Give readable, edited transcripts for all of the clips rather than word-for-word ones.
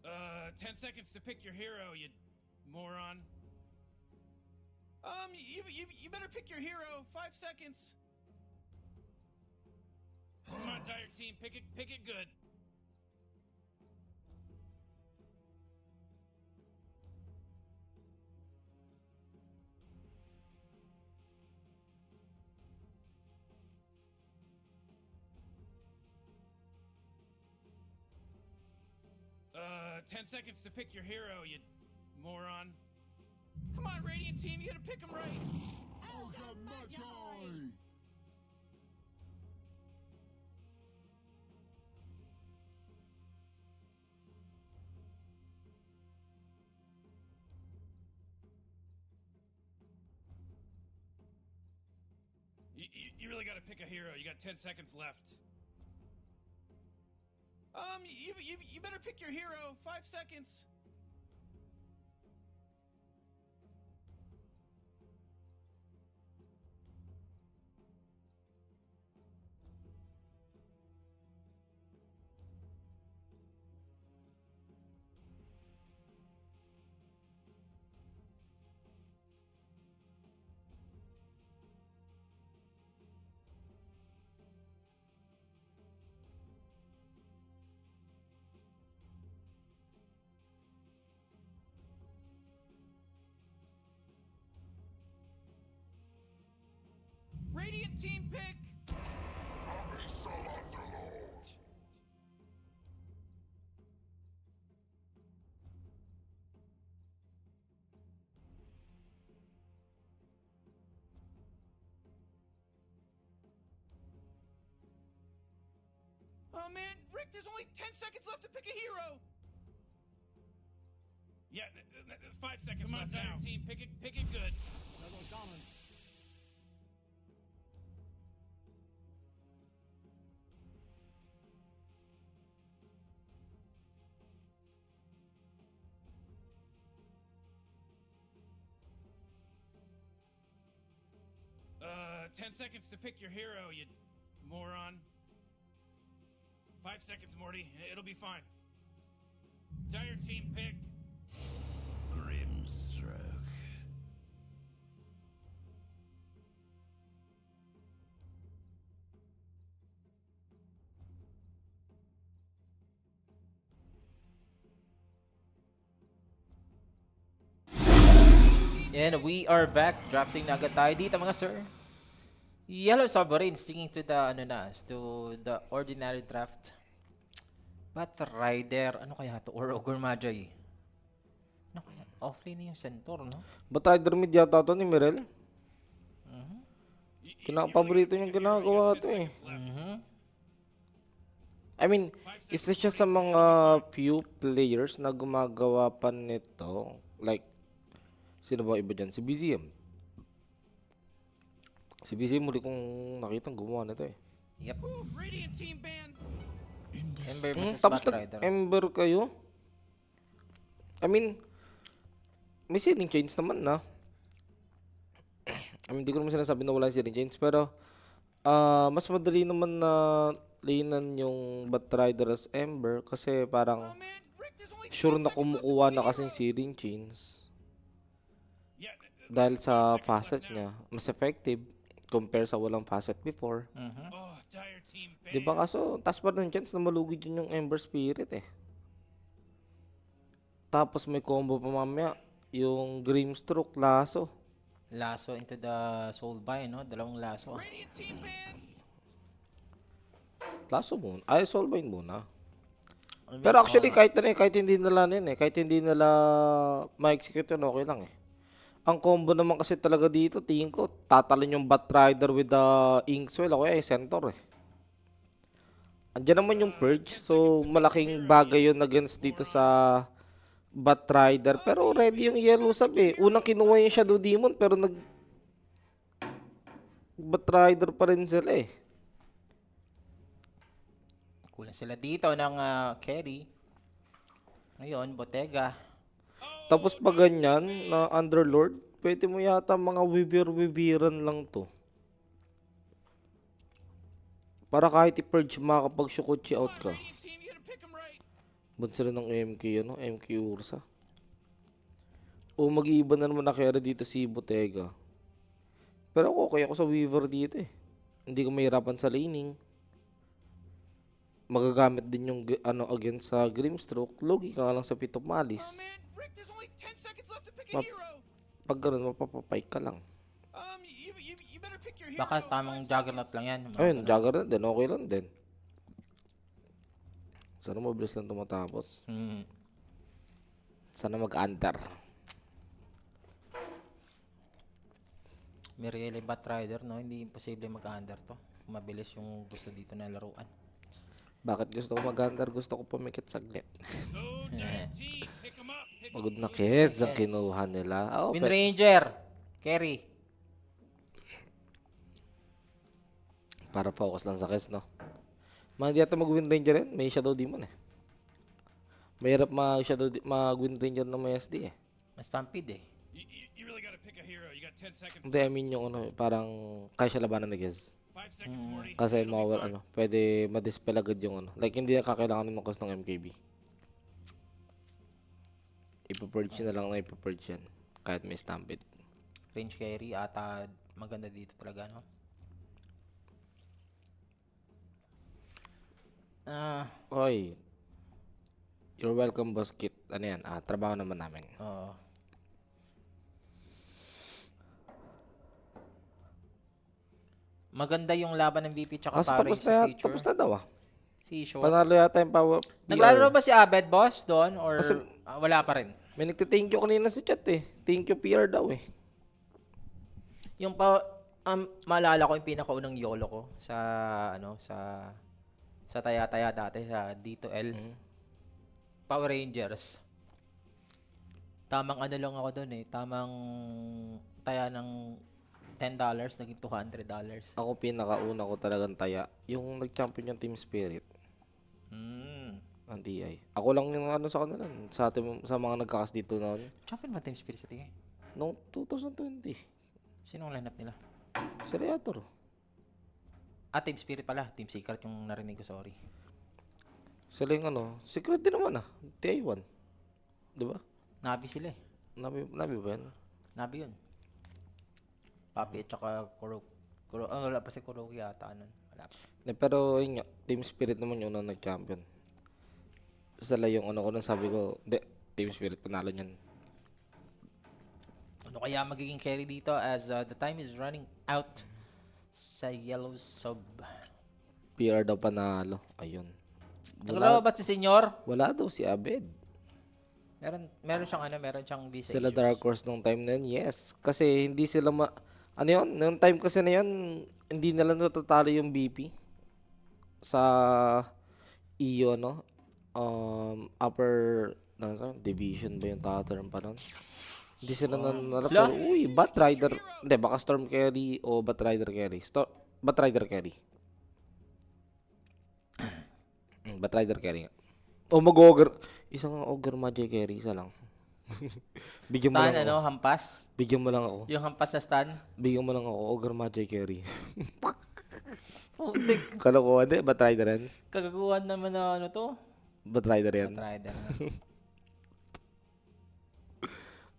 10 seconds to pick your hero, you moron. You better pick your hero. 5 seconds. Come on, Dire Team, pick it good. Uh, 10 seconds to pick your hero, you moron. Come on, Radiant Team, you gotta pick him right. Ogre Magi! You really gotta pick a hero. You got 10 seconds left. You better pick your hero. 5 seconds. Radiant Team pick. Abyssal Underlord! Oh man, Rick, there's only 10 seconds left to pick a hero. Yeah, 5 seconds Come on, left now. Dire Team, pick it good. Double common. Uh, 10 seconds to pick your hero, you moron. 5 seconds, Morty. It'll be fine. Dire Team pick. Grimstroke. And we are back. Drafting na agad tayo dito mga sir. Yellow Submarine sticking to the to the ordinary draft. But Rider, ano kaya to? Or Ogre Magi? Ano kaya? Offlane yung Centaur, no? Ba't Rider mid yata to ni Mirel? Paborito niyang ginagawa to eh. I mean, isa siya sa mga few players na gumagawa pa nito. Like, sino ba iba dyan? Si BZM. Si BZM muli kong nakita gumawa nito eh. Yep. Radiant Team band. Ember versus Tapos Bat Rider. nag-Ember kayo? I mean, may sealing chains naman na. I mean, di ko naman sinasabi na wala yung sealing chains. Pero, mas madali naman na lanean yung Bat Rider as Ember. Kasi parang Oh man, Rick, there's only sure 10 na seconds left to kumukuha pick a na kasing hero. sealing chains. Yeah, Dahil 5 sa seconds facet left now. niya, mas effective compare sa walang facet before. Oh, Dire Team band. Di ba kaso, taas pa ng chance na malugid yun yung Ember Spirit eh. Tapos may combo pa mamaya, yung Grimstroke, Lasso. Lasso into the Soulbind, no? Dalawang lasso. Radiant Team band. Lasso muna. Ay, Soulbind muna. I mean, Pero actually, kahit hindi nila kahit hindi nila ma-execute yun, okay lang eh. Ang combo naman kasi talaga dito, tingin ko, tatalon yung Bat Rider with the Inkswell o kaya yung Centaur eh. Andiyan naman yung Purge, so malaking bagay yun against dito sa Bat Rider. Pero ready yung Yellow Sub eh. Unang kinuha yung Shadow Demon pero Bat Rider pa rin sila eh. kulang sila dito ng carry. Ngayon, Bottega. Tapos pag ganyan na Underlord, pwede mo yata mga Weaver-Weaveran lang to. Para kahit i-purge makakapag-Shukuchi out ka. Radiant Team, you gotta pick him right. Ban sila ng MK, MK Ursa. O mag-iiba na naman na carry dito si Bottega. Pero ako, okay ako sa Weaver dito eh. Hindi ko mahirapan sa laning. Magagamit din yung against sa Grimstroke. Logi ka nga lang sa Pit of Malice. Oh man, Rick, there's only 10 seconds left to pick a Map- hero. Pag ganun, mapapapay ka lang. You better pick your hero. Baka tamang Juggernaut lang yan. Mga Ayun, ganun. Jagger na din. Okay lang din. Sana mabilis lang tumatapos. Hmm. Sana mag-under. May really Bat Rider, no? Hindi imposible mag-under to. Mabilis yung gusto dito na laruan. Bakit gusto ko mag-under? Gusto ko pumikit saglit. Go, dire team. Pick him up. Pick Pagod him na up. Kez ang kinuha nila. Oh, Wind Ranger! Carry. para focus lang sa Kez, no? Hindi yata mag-Wind Ranger yan. May Shadow Demon eh. Mahirap mag-Wind Ranger na may SD eh. May Stampede eh. You really gotta pick a hero. You got 10 seconds. Hindi, I mean yung parang kaya siya labanan ni Kez. 5 seconds, Morty. Kasi It'll be mawal, fine. pwede ma-dispel agad yung Like, hindi na kakailangan ng Kez ng MKB. Ipapurge na lang na ipapurge yan. Kahit may Stampede. Range carry ata maganda dito talaga, no? Oy. You're welcome, Boss Kit. Ano yan? Trabaho naman namin. Oo. Maganda yung laban ng VP tsaka Kasi Power tapos Rangers na, feature. tapos na daw Feature. Panalo yata yung power. Naglalaro PR. ba si Abed, boss, doon? Or Kasi- wala pa rin? May nagte-thank you kanina sa chat eh. Thank you PR daw eh. Yung pa, maalala ko yung pinakaunang YOLO ko sa, sa Taya-Taya dati, sa D2L. Power Rangers. Tamang ano lang ako doon eh. Tamang taya ng $10, naging $200. Ako pinakauna ko talagang taya. Yung nag-champion yung Team Spirit. Ang TI. Ako lang yung sa kanila. Sa mga nagkakas dito noon. Champion ba Team Spirit sa tingin? Noong 2020. Sinong lineup nila? Si Reator. Team Spirit pala. Team Secret yung narinig ko, sorry. Sila yung secret din naman TI1. Di ba? Nabi sila eh. Nabi ba yan? Nabi yun. Papi at saka wala pa si Kuroki yata. Wala pa. Pero yun nga, Team Spirit naman yung unang nag-champion. Sila yung ko nun sabi ko, Team Spirit panalo niyan. Ano kaya magiging carry dito as the time is running out sa yellow sub. PR daw panalo. Ayun. Naglaro ba si Senyor? Wala daw si Abed. Meron siyang visa Sila issues. Dark Horse nung time na yun, yes. Kasi hindi sila nung time kasi na yun, hindi nila natatalo yung BP sa EO, upper division ba yung term pa nun? Hindi sila nanalo. Pero, uy, Bat Rider. Hindi, baka Storm Carry o Bat Rider Carry. Bat Rider Carry. Bat Rider Carry nga. O mag-ogre. Isang ogre magic carry, isa lang. Bigyan mo Stan, lang ako. hampas? Bigyan mo lang ako. Yung hampas na Stan? Bigyan mo lang ako. Ogre magic carry. Putik. Kalokohan di. Bat Rider yan? Kagaguhan naman na to? Bat Rider yan? Bat Rider.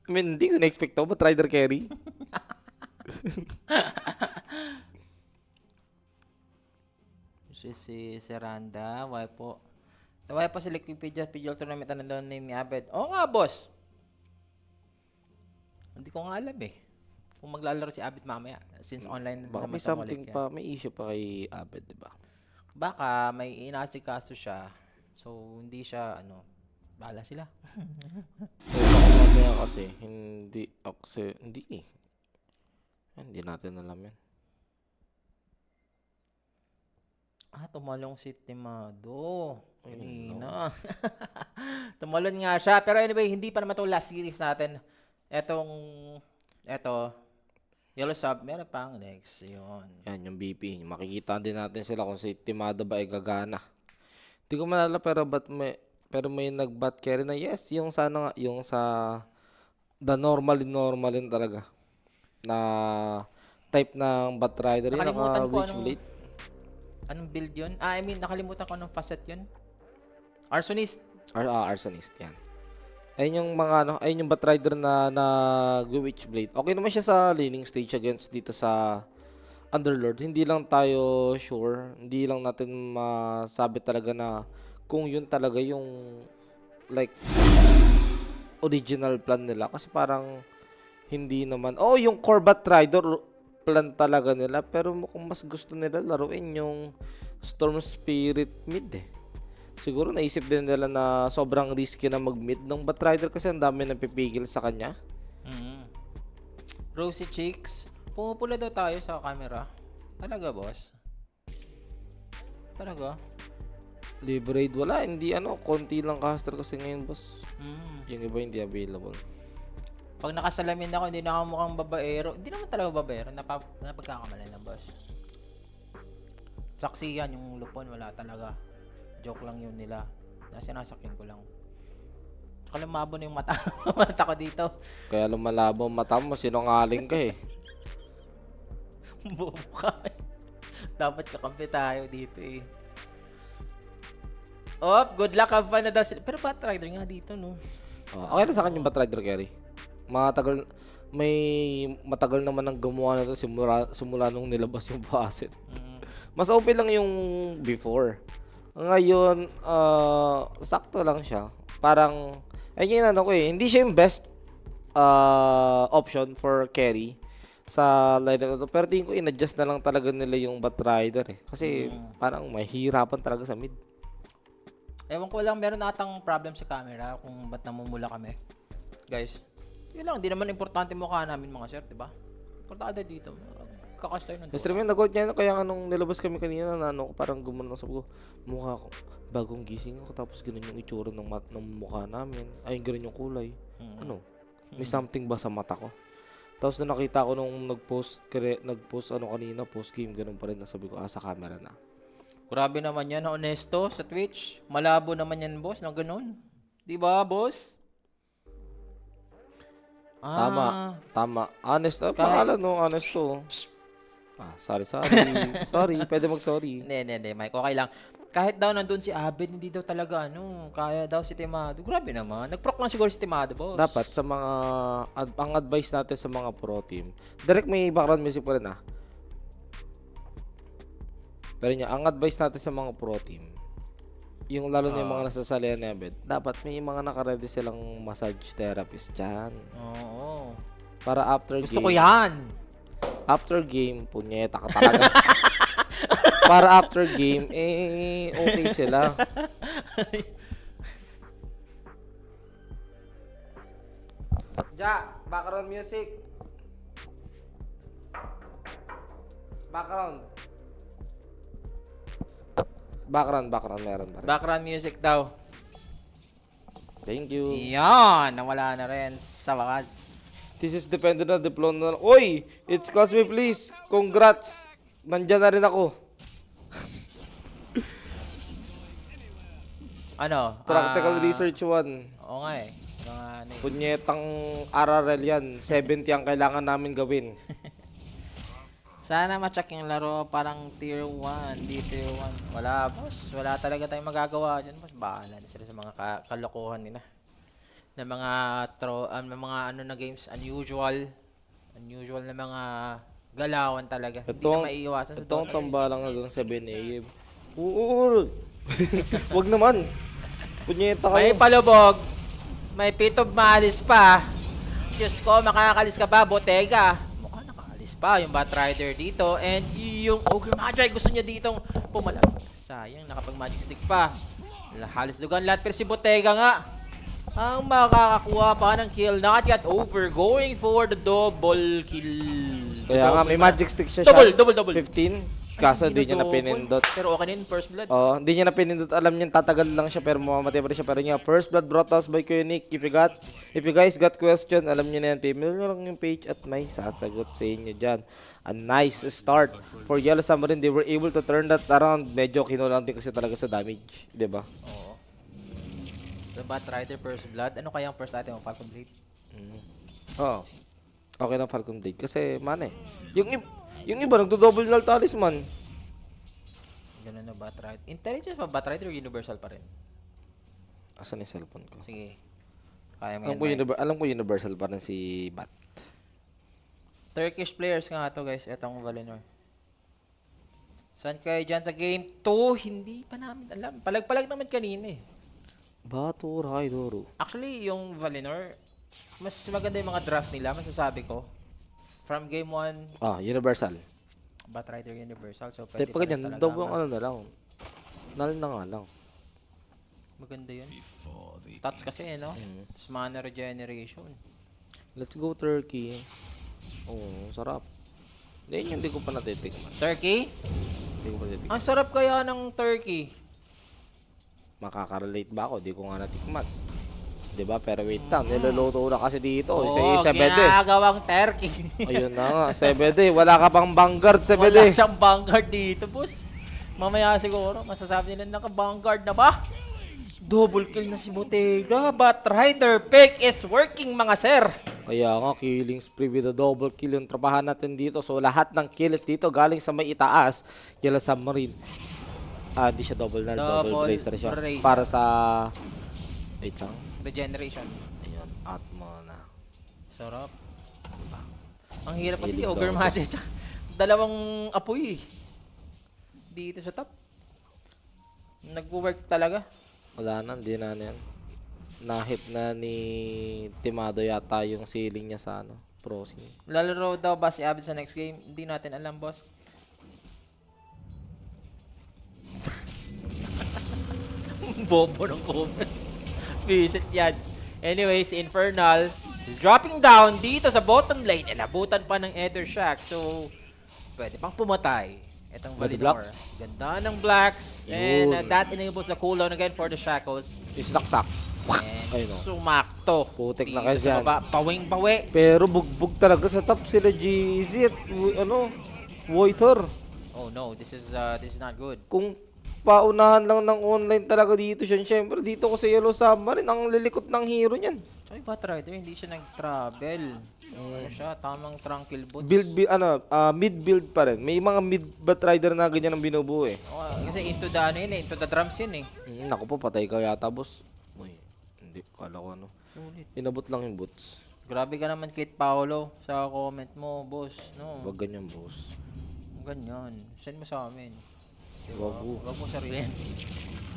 I mean, hindi ko na-expect to. Bat Rider carry? Si Seranda, why po? Why po sa Wikipedia PGL tournament na nandun ni Abed? Oo nga, boss. Hindi ko nga alam eh. Kung maglalaro si Abed mamaya. Since online na Baka naman may sa something Molek yan. pa. May issue pa kay Abed, di ba? Baka may inasikaso siya. So, hindi siya, bahala sila. Mamaya kasi, hindi eh. Hindi natin alam yan. Tumalong si Timado. Kanina. Tumalon nga siya. Pero anyway, hindi pa naman ito last series natin. Eto, Yellow Sub, meron pang next. Yun. Yan, yung BP. Makikita din natin sila kung si Timada ba ay gagana. Hindi ko malala pero may nag-bat carry na yes. Yung sana nga, yung sa the normalin talaga. Na type ng bat rider yun. Nakalimutan ko Naka-reach late. Anong build yun? I mean, nakalimutan ko anong facet yun. Arsonist. Arsonist, yan. Ayun yung mga ano, ayun yung Batrider na Witchblade. Okay naman siya sa laning stage against dito sa Underlord. Hindi lang tayo sure, hindi lang natin masabi talaga na kung yun talaga yung like original plan nila kasi parang hindi naman. Oh, yung core Batrider plan talaga nila pero mukhang mas gusto nila laruin yung Storm Spirit mid eh. Siguro naisip din nila na sobrang risky na mag-mid ng Batrider kasi ang dami napipigil sa kanya. Rosy Cheeks, pumupula daw tayo sa camera. Talaga, boss? Talaga? Librade wala, hindi ano, konti lang caster kasi ngayon, boss. Yung iba hindi available. Pag nakasalamin ako, hindi na ako mukhang babaero. Hindi naman talaga babaero, napagkakamali na, boss. Saksi yan, yung lupon, wala talaga. Joke lang yun nila. Sinasakyan ko lang. Tsaka lumabo na yung mata. Mata ko dito. Kaya lumalabo ang mata mo, sinungaling ka eh. Bobo ka. Dapat kakampi tayo dito eh. Good luck, have fun na daw sila. Pero Batrider nga dito, no? Okay na sa akin yung Batrider carry. Matagal naman ang gumawa na ito simula nung nilabas yung asset. Mas open lang yung before. Ngayon, sakto lang siya. Parang, ayun yung ano ko eh, hindi siya yung best option for carry sa lineup na to. Pero tingin ko, in-adjust na lang talaga nila yung Batrider eh. Kasi parang mahirapan talaga sa mid. Ewan ko lang, meron natang problem sa camera kung ba't namumula kami. Guys, yun lang, hindi naman importante mukha namin mga sir, diba? Importante dito. Kakastoy ng Stream yun, nag-hold niya kaya anong nilabas kami kanina na ano, parang gumano sabi ko, mukha ko, bagong gising ako tapos ganun yung itsura ng mukha namin. Ay, ganun yung kulay. Ano? May something ba sa mata ko? Tapos nung nakita ko nung nag-post ano kanina, post game, ganun pa rin. Sabi ko, sa camera na. Grabe naman yan, honesto, sa Twitch. Malabo naman yan, boss, na ganun. Diba, boss? Tama. Honest, pangalan no, honest to. Sorry. Sorry, pwede mag-sorry. Hindi, Mike, okay lang. Kahit daw nandun si Abed, hindi daw talaga, kaya daw si Timado. Grabe naman. Nag-proc lang siguro si Timado, boss. Dapat sa mga, ang advice natin sa mga pro team, direct may background music pa rin Pero ang advice natin sa mga pro team, yung lalo na yung mga nasasalihan ni Abed, dapat may mga nakaredy silang massage therapist dyan. Oo. Para after Gusto game. ko yan. After game, punyeta ka talaga. Para after game, okay sila. Background music. Background meron pa rin. Background music daw. Thank you. Yan, nawala na rin sa wakas. This is dependent on the flow na. Oy! It's Cosme, please. Congrats. Nandyan na rin ako. Ano? Practical Research 1. Oo nga eh. Mga ano eh. Punyetang RRL yan. 70 ang kailangan namin gawin. Sana ma-check yung laro parang tier 1, di tier 1. Wala, boss. Wala talaga tayong magagawa dyan, boss. Bahala na sila sa mga kalokohan nila. Na mga mga ano na games, unusual na mga galawan talaga. Hindi na maiiwasan sa Itong tambalang hanggang 7 AM. Oo. Wag naman. Punyeta kayo. May palubog. May pitob maalis pa. Diyos ko, makakalis ka ba, Bottega? Mukha nakaalis pa yung Batrider dito. And yung Ogre Magi gusto niya ditong pumalag. Sayang, nakapag-magic stick pa. Halos dugan lahat pero si Bottega nga ang makakakuha pa ng kill. Not yet over. Going for the double kill. Kaya nga, may magic stick siya. Double. 15. Kaso di niya na pinindot. Pero okay na yun, first blood. Oh, hindi niya na pinindot. Alam niya tatagal lang siya pero mamamatay pa rin siya. Pero niya, first blood brought us by Kuya Nick. If you guys got question, alam niyo na yan. Pay-mail nyo lang yung page at may sasagot sa inyo dyan. A nice start for Yellow Submarine. They were able to turn that around. Medyo kinulang din kasi talaga sa damage. Diba? Oo. Sa Batrider first blood, ano kaya ang first item ng Falcon Blade? Oo. Okay lang Falcon Blade. Kasi, man yung iba, nagdo-double null talisman. Ganun na Batrider. Intelligence ba Batrider o universal pa rin? Asan yung cellphone ko? Sige. Kaya mo Alam yan, ko, Mike. alam ko universal pa rin si Bat. Turkish players nga to guys, etong Valinor. Saan kayo dyan sa game 2? Hindi pa namin alam. Palag-palag naman kanina eh. Batu Raidoro. Actually, yung Valinor, mas maganda yung mga draft nila, masasabi ko. From game 1, Ah, universal. Batrider Universal. So, Hindi pwede pa ganyan, talaga double ano na lang. Null na nga lang. Maganda yun. Stats kasi no? Tapos mana regeneration. Let's go Turkey. Oh, sarap. Hindi ko pa natitikman. Turkey? Hindi ko pa natitikman. Ang sarap kaya ng turkey. Makaka-relate ba ako? Di ko nga natikman. Diba? Pero wait lang, niluluto na kasi dito. Oo, Isa CBD. ginagawang turkey. Ayun na nga, CBD. Wala ka pang vanguard, Wala CBD. siyang vanguard dito, boss. Mamaya siguro, masasabi nila naka-vanguard na ba? Double kill na si Bottega. Batrider pick is working, mga sir. Kaya nga, killing spree with a double kill yung trabahan natin dito. So, lahat ng kills dito galing sa may itaas. Yellow Submarine. Ah, di siya double na. Double bracer siya. bracer. Para sa... Wait lang. Regeneration. Ayun, Atmo na. Sarap. Ang hirap kasi, Hilig Ogre daw. Magic. Tsaka dalawang apoy. Dito sa top. Nag-work talaga. Wala na, hindi na yan. Nahit na ni Timado yata yung ceiling niya sa ano, prosing. Lalaro daw ba si Abid sa next game? Hindi natin alam, boss. Bobo ng comment. Visit yan. Anyways, Infernal is dropping down dito sa bottom lane. Inabutan pa ng Ether Shack. So, pwede pang pumatay. Itong Pwede Valinor. Ganda ng blacks. And Yun. that enables the cooldown again for the Shackles. Yung snaksak. And Ayun, oh. sumakto. Putik na Dito kayo sa dyan. baba. Pawing-pawi. Pero bugbog talaga sa top sila GZ at Voiter. Oh no, this is not good. Kung paunahan lang ng online talaga dito siya, syempre dito ko sa Yellow Submarine, ang lilikot ng hero niyan. So, yung Batrider, hindi siya nag-travel. Ano siya, tamang tranquil boots. Mid build pa rin. May mga mid Batrider na ganyan ang binubuo eh. Oh, kasi into the, into the drums yun eh. Naku po, patay ka yata, boss. Uy, hindi, kala ko ano. Sulit. Inabot lang yung boots. Grabe ka naman, Kate Paolo, sa comment mo, boss. No, Wag ganyan, boss. ganyan. Send mo sa amin. Wag mo. Wag mo sarili.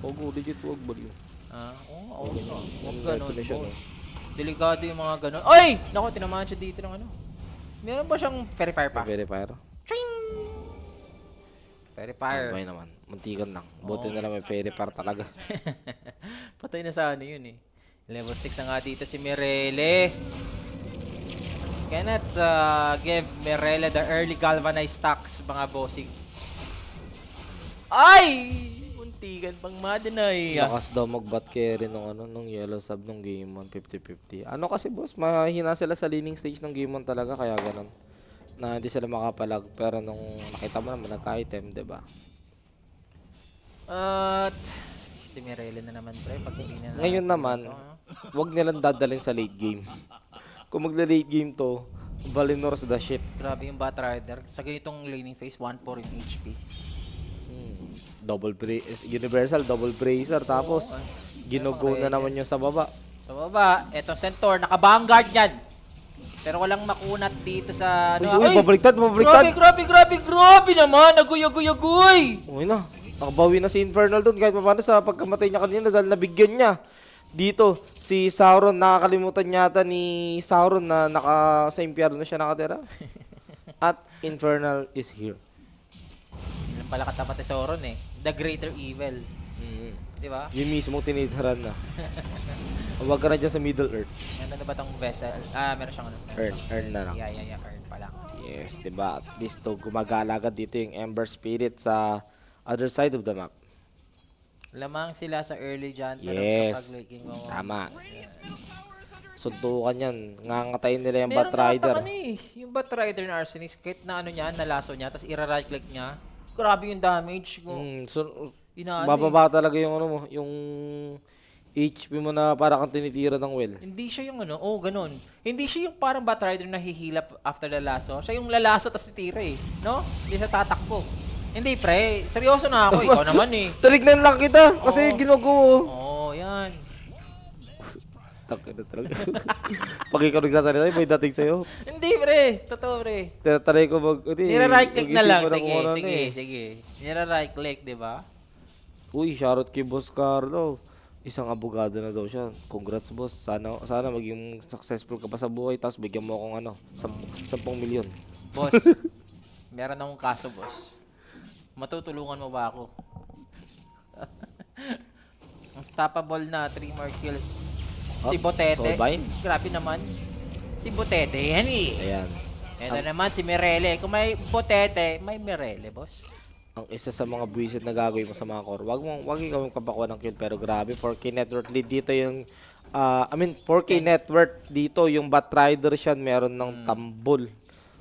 Wag mo, legit wag baliw. Ah, oo, oo. Wag Yung ganun, definition, boss. eh. Delikado yung mga ganun. Ay! Naku, tinamaan siya dito ng ano. Meron ba siyang verifier pa? Verifier. Ching! Verifier. Ay naman, muntikan lang. Buti na lang may verifier talaga. Patay na sana yun eh. Level 6 na nga dito si Mirele. Cannot give Mirele the early galvanized stacks, mga bossing. Ay! Muntikan pang madenay. Lakas daw mag-bat carry nung Yellow Sub nung Game 1, 50-50. Ano kasi boss, mahina sila sa leaning stage ng Game 1 talaga, kaya ganun. Na hindi sila makapalag, pero nung nakita mo naman, nagka-item, diba? At si Mirele na naman, pre. Pag hindi na Ngayon naman, wag nilang dadalhin sa late game. Kung magla-late game to, Valinor sa the shit. grabe yung Batrider. Sa ganitong laning phase, 1-4 yung HP. Universal, double bracer, tapos ginugo na naman yung sa baba. Sa baba, etong Centaur, naka-vanguard yan. Pero walang makunat dito sa... Uy, babaliktad, babaliktad! Grabe naman! Aguy! Uy na, nakabawi na si Infernal doon kahit paano sa pagkamatay niya kanina dahil nabigyan niya. Dito, si Sauron, nakakalimutan yata ni Sauron na sa impyerno siya nakatira. At Infernal is here. Ilan pala katapat ni Sauron eh. The greater evil. Di ba? Yung mismo tinitirahan na. Huwag ka na dyan sa Middle Earth. Ano na ba tong vessel? Meron siyang ano. Earn na lang. Yeah, earn pa lang. Yes, diba? At least to gumagala agad dito yung Ember Spirit sa other side of the map. Lamang sila sa early dyan. Pero Yes, kapag late game mo, tama. Suntukan yan. Ngangatayin nila yung meron Batrider. na ata eh. Yung Batrider na Arsenis, kahit na ano niya, nalaso niya, tapos i-right click niya. Grabe yung damage. Bababa talaga yung ano mo, yung HP mo na para kang tinitira ng well. Hindi siya yung ano, ganun. Hindi siya yung parang Batrider na hihilap after lalaso. Siya yung lalaso tapos titira eh. No? Hindi siya tatakbo. Hindi pre, seryoso na ako. Ikaw naman eh. Talignan lang kita kasi Oo. ginuguo. Oo, yan. Takina talaga. Pag ikaw nagsasalita, may dating sa'yo. Hindi, pre. Totoo, pre. Try ko Nira-right click na lang. mag-isip ko ng Sige, kung ano sige, eh. sige. Nira-right click, di ba? Uy, shoutout kay Boss Carlo. Isang abogado na daw siya. Congrats, boss. Sana maging successful ka pa sa buhay. Tapos bigyan mo akong 10 milyon. Boss, meron akong kaso, boss. Matutulungan mo ba ako? Unstoppable na 3 more kills. Si Botete. Soulbind? Grabe naman. Si Botete, yan eh. Ayan. Ito naman si Mirele. Kung may Botete, may Mirele, boss. Ang isa sa mga buwisit na gagawin mo sa mga core. Wag ikaw yung kapakuha ng kill. Pero grabe, 4K net worth lead dito yung... 4K net worth dito yung Batrider siya. Meron ng tambol.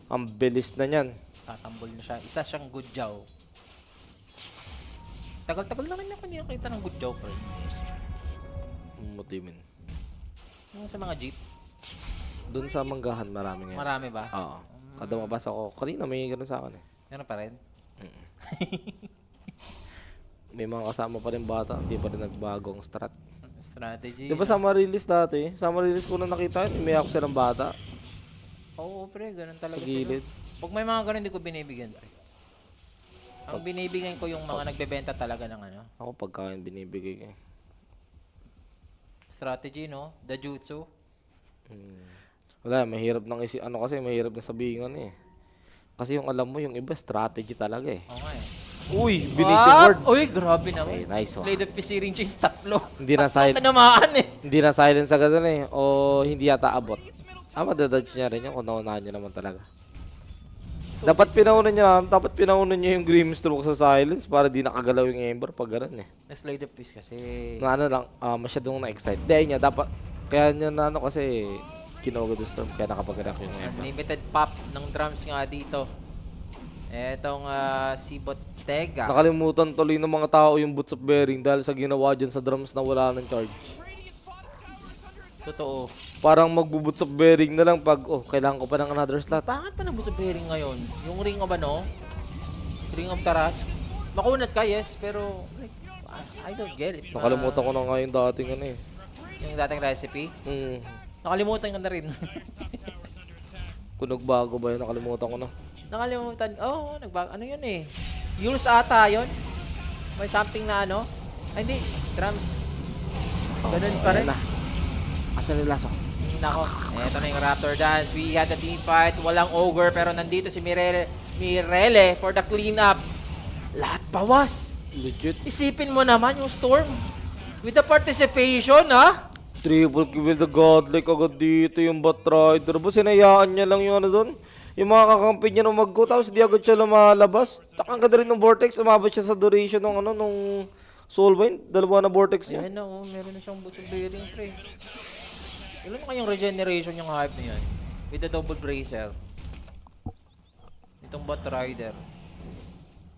Ang bilis na niyan. Tatambol na siya. Isa siyang good job. Tagal-tagal na rin ako hindi nakita ng good job, bro. Mutimin. Yung sa mga jeep, Doon sa Manggahan, marami ngayon. marami ba? Oo. Kada mabasa ko, kanina may gano'n sa akin eh. Meron pa rin? May mga kasama pa rin bata, hindi pa rin nagbago ang strat. Strategy. Di ba sama release dati? Sama release ko na nakita yun, may ako silang bata. Oo, pre. Ganun talaga. Sa gilid. sila. Pag may mga ganun, hindi ko binibigyan, pre. Ang binibigyan ko yung mga nagbebenta talaga ng ano. Ako pagkain binibigay ko. Strategy, no? The jutsu. Wala, mahirap nang mahirap na sabihin ano eh. Kasi yung alam mo, yung iba, strategy talaga eh. Oo nga eh. Uy, binigyan word. Uy, grabe naman. Okay, nice one. Slade of Pisiring Chains, tatlo. Hindi na Tatlo silent. tinamaan eh. Hindi na silent sa ganun eh. O hindi yata abot. Madadodge niya rin yun kung naunahan niya naman talaga. Dapat pinaunan niya yung Grimstroke sa silence para di nakagalaw yung Ember pag ganun eh. Slade of Peace kasi. Na ano lang, masyadong na-excite. Dahil niya, dapat, kaya niya na ano kasi, kinogod yung Storm, kaya nakapag-react yung Ember. Unlimited pop ng drums nga dito. Etong si Bottega. Nakalimutan tuloy ng mga tao yung Boots of Bearing dahil sa ginawa dyan sa drums na wala ng charge. Totoo. Parang magbuboots of bearing na lang pag, kailangan ko pa ng another slot. Bakit pa nabuso bearing ngayon? Yung Ring of ano? Ring of Taras? Makunat ka, yes, pero like, I don't get it. Nakalimutan ko na nga yung dating ano eh. Yung dating recipe? Nakalimutan ko na rin. Kung nagbago ba yun, nakalimutan ko na. Nakalimutan. Ano yun eh? Yules ata yun? May something na ano? Ay, hindi. Drums. Ganun pa rin. Ayan na. Asan yung laso? Nako, eto na yung Raptor Dance. We had a team fight. Walang ogre pero nandito si Mirele for the cleanup. Lahat bawas. Legit. Isipin mo naman yung Storm. With the participation, ha? Triple kill with the godlike agad dito yung Batrider. Boss, sinayaan niya lang yung ano doon. Yung mga kakampi niya nung mag-go, tapos di agad siya lumalabas. Ang ganda rin ng Vortex, umabot siya sa duration nung Soulbind. Dalawa na Vortex niya. Ayan na, meron na siyang boots of bearing, pre. Ilan na kayong regeneration yung hype na yan? With the double bracer. Itong Batrider.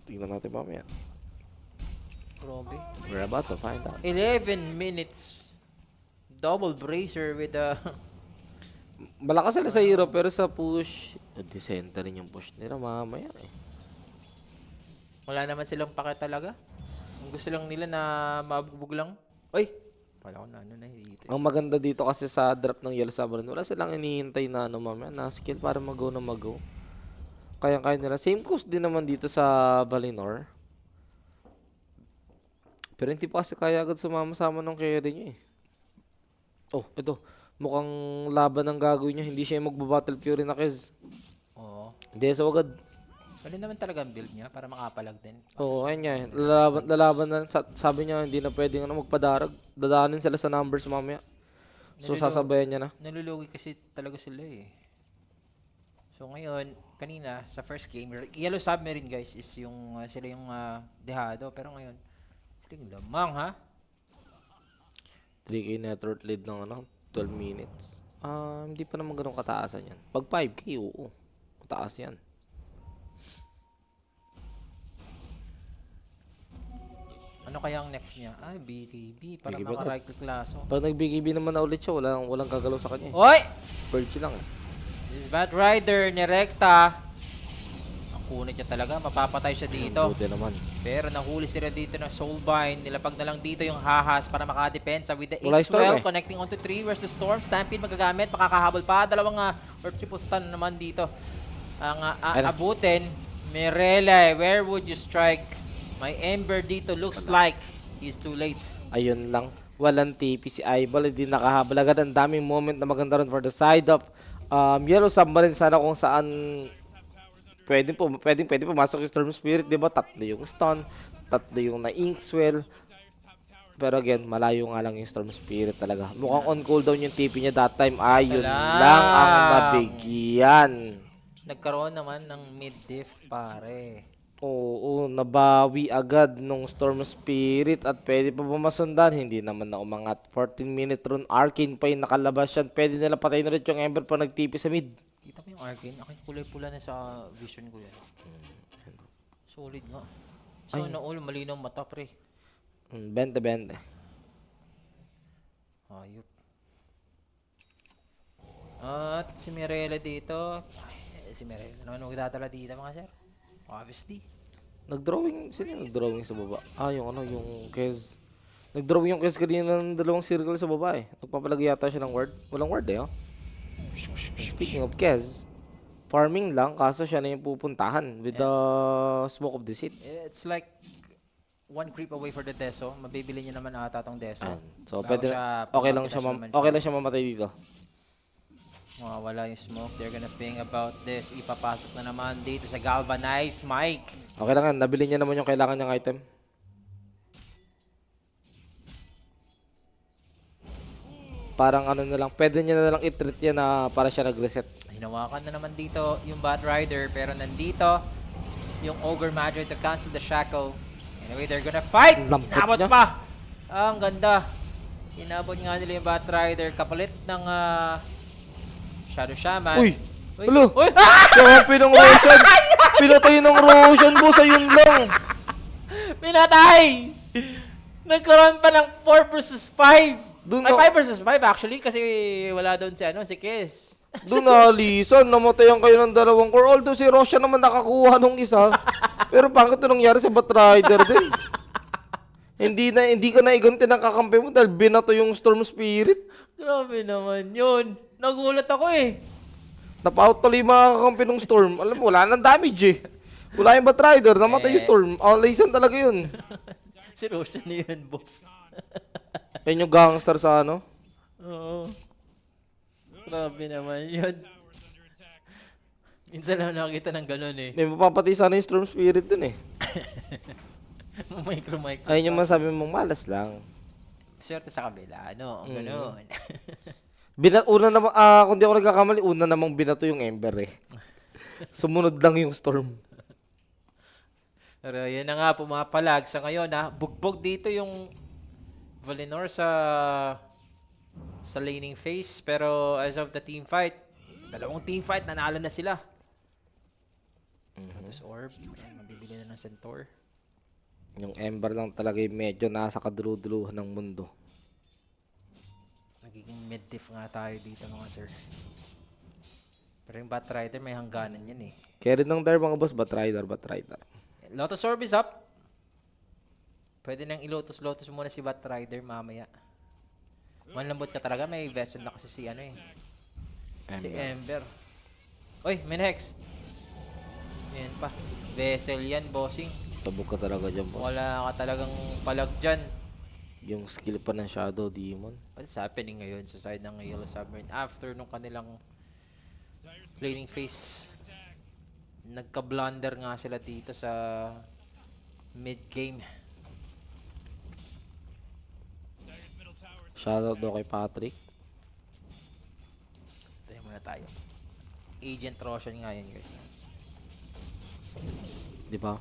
Tingnan natin mamaya. Grabe. We're about to find out. 11 minutes. Double bracer with the... Malakas sila sa hero, pero sa push, decenter rin yung push nila mamaya eh. Wala naman silang pake talaga. Ang gusto lang nila na mabubog lang. Uy! Wala ko na ano na dito. Ang maganda dito kasi sa drop ng Yellow Submarine, wala silang inihintay na ano mamaya, na skill para mag-go na mag-go. Kaya nila. Same cost din naman dito sa Valinor. Pero hindi pa kasi kaya agad sumama-sama ng carry niya eh. Oh, ito. Mukhang laban ang gagawin niya. Hindi siya yung magbabattle Fury na Kez. Oo. Hindi so agad. Pwede naman talaga ang build niya para makapalag din. Oo, ayun nga. Lalaban na. Sabi niya, hindi na pwedeng magpadarag. Dadaanin sila sa numbers mamaya. So, sasabayan niya na. Nalulugi kasi talaga sila eh. So ngayon, kanina sa first game, Yellow Submarine guys is yung sila yung dehado. Pero ngayon, sila yung lamang ha. 3K network lead ng 12 minutes. Hindi pa naman ganun kataasan yan. Pag 5K, oo. Mataas yan. Ano kaya ang next niya? BKB para BKB maka-right click lasso. Pag nag-BKB naman na ulit siya, walang gagalaw sa kanya. Oy! Purge lang eh. This is Batrider, nirekta. kunit niya talaga. Mapapatay siya dito. Buti naman. Pero nahuli sila dito ng Soulbind. Nilapag na lang dito yung Hahas para makadepensa with the Wala Storm X-Well. eh. Connecting onto 3. Where's the Storm? Stampede magagamit. Makakahabol pa. Dalawang or triple stun naman dito. Ang Ayun. abutin. Mirele, where would you strike? May Ember dito. Looks like he's too late. Ayun lang. Walang TP si Eyeball. Hindi nakahabol agad. Ang daming moment na maganda rin for the side of Yellow Submarine. Sana kung saan pwede pumasok yung Storm Spirit. Diba? Tatlo yung stun. Tatlo yung na-Inkswell. Pero again, malayo nga lang yung Storm Spirit talaga. Mukhang on cooldown yung TP niya that time. Ayun lang ang nabigyan. Nagkaroon naman ng mid-diff, pare. Oo, nabawi agad nung Storm Spirit at pwede pa bumasundan. Hindi naman na umangat. 14-minute run. Arcane pa yung nakalabas yan. Pwede nila patayin ulit yung Ember pa nag-TP sa mid. Kita mo yung Arcane? Akin kulay pula na sa vision ko yan. Solid nga. So, all malinaw mata, pre. 20-20. Ayop. At si Mirella dito. Ay, si Mirella naman magdadala dito, mga sir. Obviously. Nag-drawing. Sino yung nag-drawing sa baba? Yung yung Kez. Nag-drawing yung Kez kanina ng dalawang circle sa baba eh. Nagpapalagay yata siya ng word. Walang word eh, oh. Speaking of Kez, farming lang, kaso siya na yung pupuntahan with the smoke of the seed. It's like one creep away for the Deso. Mabibili niya naman ata tong Deso. So, Bago pwede, siya okay lang pumunta siya mamatay dito. Mawawala yung smoke. They're gonna think about this. Ipapasok na naman dito sa Galvanize Mike. Okay lang yan, nabili niya naman yung kailangan niyang item. Parang ano na lang, pwede niya na lang i-treat yan na para siya nag-reset. Hinawakan na naman dito yung Bat Rider. Pero nandito yung Ogre Magi to cancel the Shackle. Anyway, they're gonna fight! Lampot Inabot niya. pa! Ang ganda. Inabot nga nila yung Bat Rider. Kapalit ng Shadow Shaman. Uy! Uy! Ulo! Uy! Kampi ng Roshan! Pinatay ng Roshan, boss! Ayun lang! Pinatay! Nagkaroon pa ng 4 versus 5. Dun Ay, na- 5 versus 5 actually kasi wala doon si Kiss. Doon na, Lisan, namatayan kayo ng dalawang core. Although si Roshan naman nakakuha nung isa. Pero bakit ito nangyari sa Bat Rider din? Hindi ka na iganti ng kakampi mo dahil binato yung Storm Spirit. Grabe naman yun. Nagulat ako eh. Napa-out tuloy yung mga kakampi ng Storm. Alam mo, wala nang damage eh. Wala yung Bat Rider, namatay yung Storm. Lisan talaga yun. Si Roshan na yun, boss. Yan yung gangster sa ano. Oo. Grabe naman yun. Minsan lang nakakita ng ganun eh. May mapapatay sana yung Storm Spirit dun eh. Micro. Ayun yung masabi mong malas lang. Swerte sa kabila, ano? Ganun. Una naman, kung di ako nagkakamali, una namang binato yung Ember eh. Sumunod lang yung Storm. Pero yun na nga, pumapalag sa ngayon ha. Bugbog dito yung Valinor sa laning phase. Pero as of the team fight, dalawang team fight, nanalo na sila. Tapos Orb, ayan, mabibili na ng Centaur. Yung Ember lang talaga yung medyo nasa kaduluduluhan ng mundo. Nagiging mid-diff nga tayo dito mga sir. Pero yung Bat Rider may hangganan yan eh. Carry ng Dar mga boss, Bat Rider. Lotus Orb is up. Pwede nang ilotus-lotus muna si Bat Rider mamaya. Manlambot ka talaga, may vessel na kasi si ano eh. Si Ember. Uy, Minhex. Yan pa. Vessel yan, bossing. Sabog ka talaga dyan, boss. Wala ka talagang palag dyan. Yung skill pa ng Shadow Demon. What's happening ngayon sa side ng Yellow Submarine after nung kanilang laning phase? Nagka-blunder nga sila dito sa mid-game. Shoutout daw kay Patrick. Tayo muna tayo. Agent Roshan nga yan, guys. Di ba?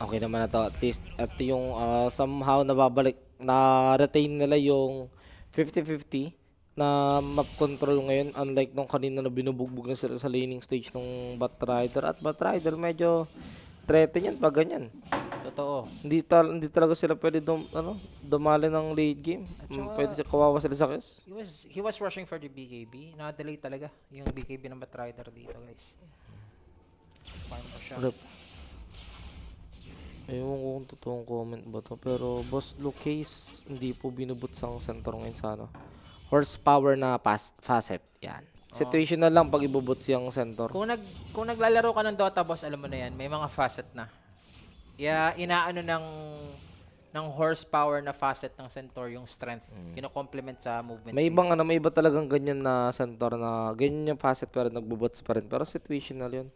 Okay naman na to. At least, at yung somehow nababalik, na-retain nila yung 50-50 na map control ngayon. Unlike nung kanina na binubugbog na sila sa laning stage ng Bat Rider. At Bat Rider medyo threaten yan pag ganyan. Totoo. Hindi talaga sila pwede dumali ng late game. saka- Pwede kawawa sila sa kiss. He was rushing for the BKB. Na-delay talaga yung BKB ng Bat Rider dito, guys. Farm pa siya. Rep. Ewan ko kung totoong comment ba to. Pero Boss Lucas, hindi po binubot sa center ngayon sa ano. Horsepower na facet. Yan. Situational lang pag ibubot siyang center. Kung naglalaro ka ng Dota, boss, alam mo na yan, may mga facet na. Inaano ng horsepower na facet ng centaur yung strength. Kino-complement sa movement May speed. ibang may iba talagang ganyan na center na ganyan yung facet pero nagbubots pa rin. Pero situational yun.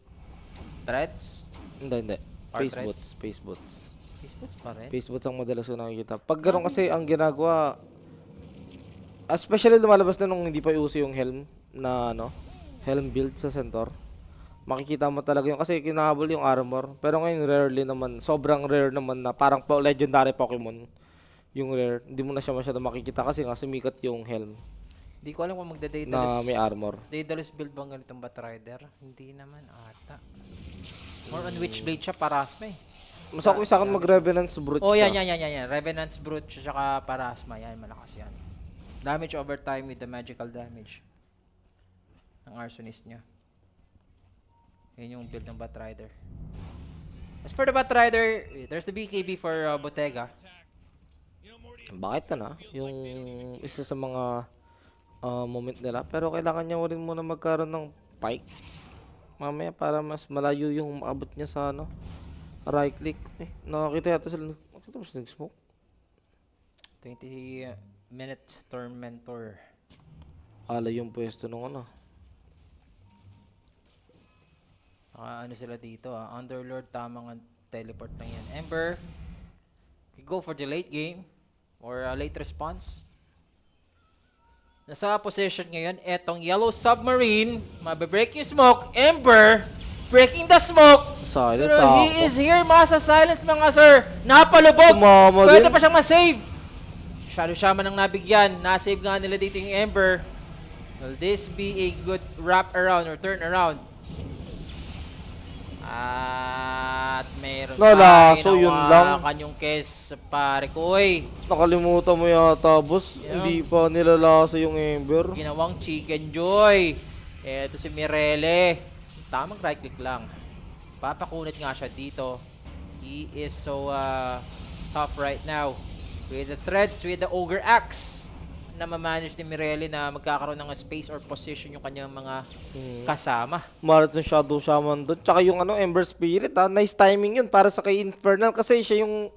Threads? Hindi. Or Face threads? boots. Face boots. Facebooks pa rin. Face boots ang madalas ko nakikita. Pag gano'n kasi ang ginagawa, especially lumalabas na nung hindi pa uso yung helm na helm build sa centaur. Makikita mo talaga yun kasi kinahabol yung armor. Pero ngayon rarely naman, sobrang rare naman na parang legendary Pokemon yung rare. Hindi mo na siya masyado makikita kasi nga sumikat yung helm Hindi ko alam kung na magda-Daedalus. may armor. Daedalus build bang ganitong Batrider? Hindi naman ata. More on Witchblade siya, Parasma eh. Mas okay sa akin mag-Revenant's Brute Oh, siya. yan. Revenant's Brute tsaka Parasma. Yan, malakas yan. Damage over time with the magical damage. Ang Arsonist niya. Yun yung build ng Batrider. As for the Batrider, there's the BKB for Bottega. Bakit na? Yung isa sa mga moment nila. Pero kailangan niya rin muna magkaroon ng pike. Mamaya para mas malayo yung maabot niya sa right click. Nakakita yata sila. Nakakita ba sila nag-smoke? 20-minute Tormentor. Ala yung pwesto nung Ano sila dito Underlord, tamang teleport lang yan. Ember, go for the late game or late response. Nasa position ngayon, etong Yellow Submarine, mabibreak yung smoke. Ember, breaking the smoke. Silence Pero ako. he is here, masa silence mga sir. Napalubog. Tumama Pwede din. pa siyang masave. Shadow man ang nabigyan. Nasave nga nila dito yung Ember. Will this be a good wrap around or turn around? At meron Nalaso, yun lang. Kanyang kes pare ko. Oy, Nakalimutan mo yata, boss. Yeah. Hindi pa nilalasa yung Ember. ginawang Chicken Joy. Eto si Mirele. Tamang right click lang. Papakunit nga siya dito. He is so tough right now. With the threads, with the Ogre Axe. Na mamanage ni Mirele na magkakaroon ng space or position yung kanyang mga kasama. Marat ng Shadow Shaman doon. Tsaka yung Ember Spirit nice timing yun para sa kay Infernal kasi siya yung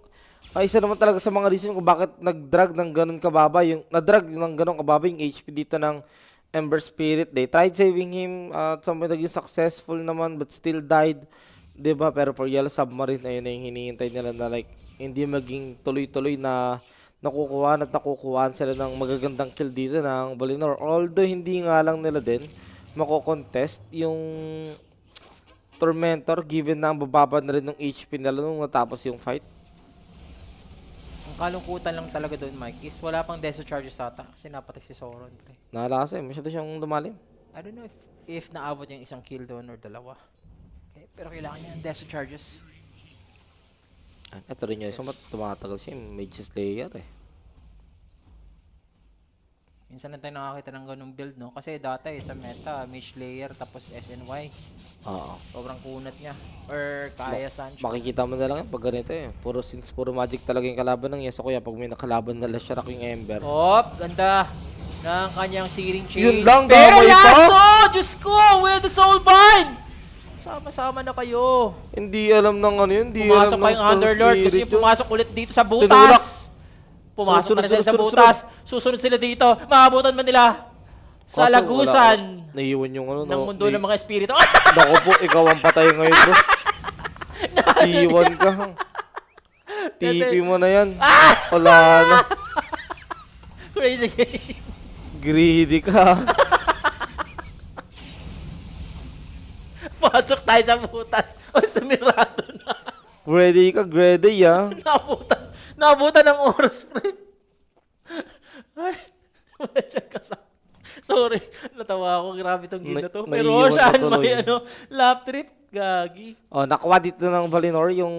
isa naman talaga sa mga reason kung bakit nag-drag ng ganun kababa na-drag ng ganun kababa yung HP dito ng Ember Spirit. They tried saving him at some point naging successful naman but still died. Diba? Pero for Yellow Submarine ayun na yung hinihintay nila na like hindi maging tuloy-tuloy na nakukuhaan sila ng magagandang kill dito ng Valinor. Although hindi nga lang nila din mako-contest yung Tormentor given na ang bababa na rin ng HP nila nung natapos yung fight. Ang kalungkutan lang talaga doon, Mike, is wala pang Deso Charges ata kasi napatay si Sauron. Naalasa masyado siyang lumalim. I don't know if naabot yung isang kill doon or dalawa. Okay, pero kailangan niya ng Deso Charges. Ito rin yun. So, tumatagal siya yung Mage Slayer Minsan lang tayo nakakita ng ganung build, no? Kasi dati sa meta, Mage Slayer tapos SNY. Oo. Sobrang kunat niya. Or kaya Sancho. Makikita mo na lang yan pag ganito puro magic talaga yung kalaban ng Yasuo. Kaya pag may nakalaban na Lashrak yung Ember. Ganda ng kanyang searing chain. Yun lang, pero damay pa! Yasuo! Diyos ko! With the Soulbind! Sama-sama na kayo. Hindi alam ng yun. Hindi Pumasok alam pa ng yung Storm Underlord. Gusto Spirit niyo yun. pumasok ulit dito sa Tinulak. butas. Pumasok Sunod, na rin sila sa sunod, butas. Susunod sila dito. Maabutan man nila sa Kaso lagusan wala. Naiiwan yung ng mundo ng mga espiritu. Naku po, ikaw ang patay ngayon, boss. Iwan ka. TP mo na yan. Wala na. Crazy game. Greedy ka. Pasok tayo sa butas. O, sumirado na. Greedy ka, greedy Naabutan ng oras, friend. Ay, medyo kasama. Sorry, natawa ako. Grabe tong game na to. Pero Naiiwan siya, ko tuloy. may lap trip. Gagi. Nakuha dito ng Valinor yung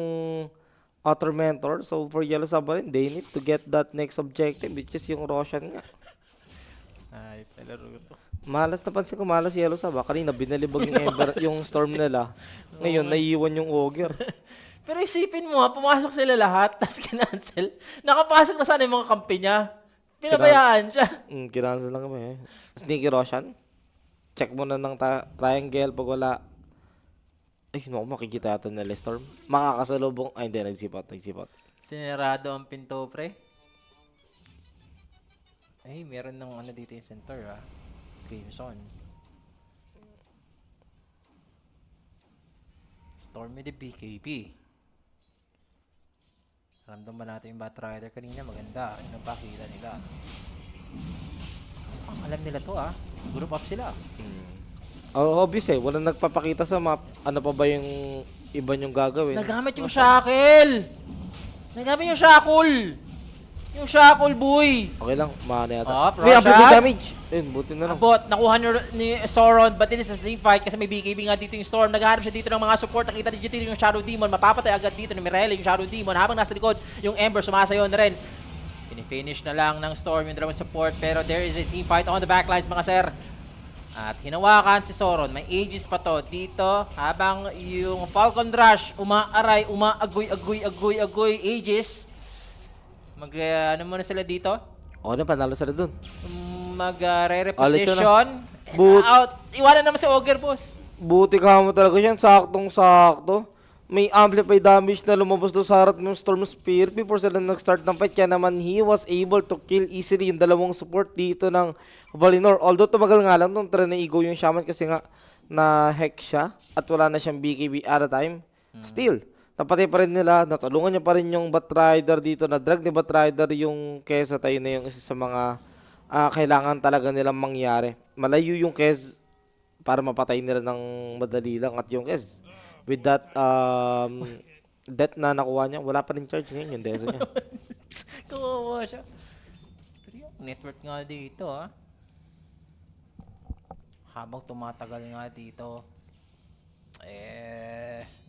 Tormentor. So, for Yellow Submarine, they need to get that next objective, which is yung Roshan nga. Ay, palaro to. Malas, napansin ko malas Yellow Sub. Kanina binalibag yung Ember, yung Storm nila. Ngayon, naiiwan yung Ogre. Pero isipin mo ha, pumasok sila lahat, tapos kinancel. Nakapasok na sana yung mga kampi niya. Pinabayaan siya. Kinansel lang kami eh. Sneaky Roshan. Check mo na ng triangle pag wala. Ay, naku, makikita yata nila Storm. Makakasalubong. Ay, hindi, nagsipot. Sinarado ang pinto, pre. Ay, meron ng ano dito yung center, ha. Crimson. Stormy the BKB. Ramdam ba natin yung Batrider kanina? Maganda. Ano ba kita nila? Mukhang alam nila to, ha. Group up sila. Obvious eh. Walang nagpapakita sa map. Ano pa ba yung iba nyong gagawin? Nagamit yung shackle! Nagamit yung shackle! Yung shackle, boy! Okay lang. Maano yata. Oh, May Roshan. amplified damage. Ayun, buti na lang. Abot, nakuha ni Sauron, but this is a team fight kasi may BKB nga dito yung Storm. Naghahanap siya dito ng mga support. Nakita dito yung Shadow Demon. Mapapatay agad dito ni Mirelle yung Shadow Demon. Habang nasa likod, yung Ember sumasayo na rin. Pinifinish na lang ng Storm yung dalawang support. Pero there is a team fight on the backlines, mga sir. At hinawakan si Sauron. May Aegis pa to dito. Habang yung Falcon Rush umaaray, umaagoy Aegis. Ano muna sila dito? Oo na, panalo sila dun. Re-reposition. But- Out. Iwanan naman si Ogre, boss. Buti ka mo talaga siya. Saktong-sakto. May amplified damage na lumabas doon sa harap ng Storm Spirit before sila nag-start ng fight. Kaya naman he was able to kill easily yung dalawang support dito ng Valinor. Although tumagal nga lang nung try na i-go yung Shaman kasi nga na-hack siya at wala na siyang BKB at a time. Still, napatay pa rin nila. Natulungan niya pa rin yung Batrider dito. Na-drag ni Batrider yung Kesa. Tayo na yung isa sa mga kailangan talaga nilang mangyari. Malayo yung Kes para mapatay nila ng madali lang. At yung Kes, with that death na nakuha niya, wala pa rin charge ngayon yung deso niya. Kawawa siya. Pero yung network nga dito, ha. Habang tumatagal nga dito,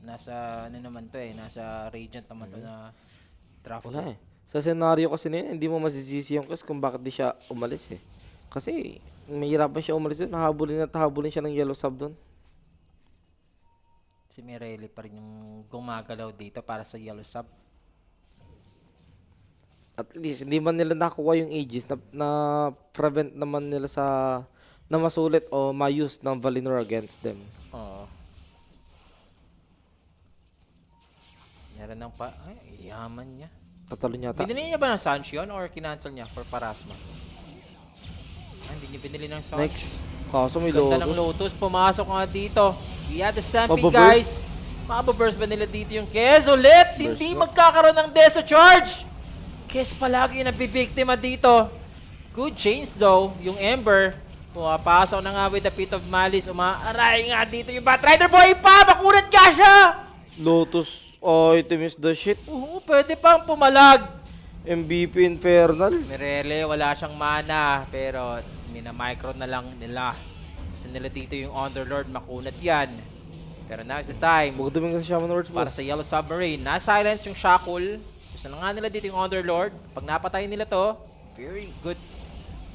nasa, ano naman to nasa Radiant naman to na draft. Wala eh. Sa senaryo kasi na yun, hindi mo masisisi yung Kes kung bakit di siya umalis eh. Kasi, mahirapan siya umalis doon. Habulin siya ng Yellow Sub doon. Si Mirelle pa rin yung gumagalaw dito para sa Yellow Sub. At least, hindi man nila nakuha yung Aegis na prevent naman nila sa na masulit o ma-use ng Valinor against them. Oo. Meron ng ay, yaman niya. Tatalo niya ata. Binili niya ba ng Sanch yun or kinancel niya for Parasma? Hindi niya binili ng Sanch. Next. Kaso may Ganda ng Lotus. Lotus, pumasok nga dito. We have the stamping, Mababurst. guys. Mababurst ba nila dito yung Kes ulit? Hindi magkakaroon ng Deso Charge. Kes palagi yung nabibiktima dito. Good change though, yung Ember. Pumapasok na nga with the Pit of Malice. Umaaray nga dito yung Batrider Boy pa! Makunat ka siya! Lotus item is the shit. Oo, pwede pang pumalag. MVP Infernal. Mirelle, wala siyang mana. Pero mina-micro na lang nila. Gusto nila dito yung Underlord. Makunat yan. Pero now is the time Magdaming sa Shaman Words para sa Yellow Submarine. Na-silence yung Shackle. Gusto na nga nila dito yung Underlord. Pag napatay nila to, very good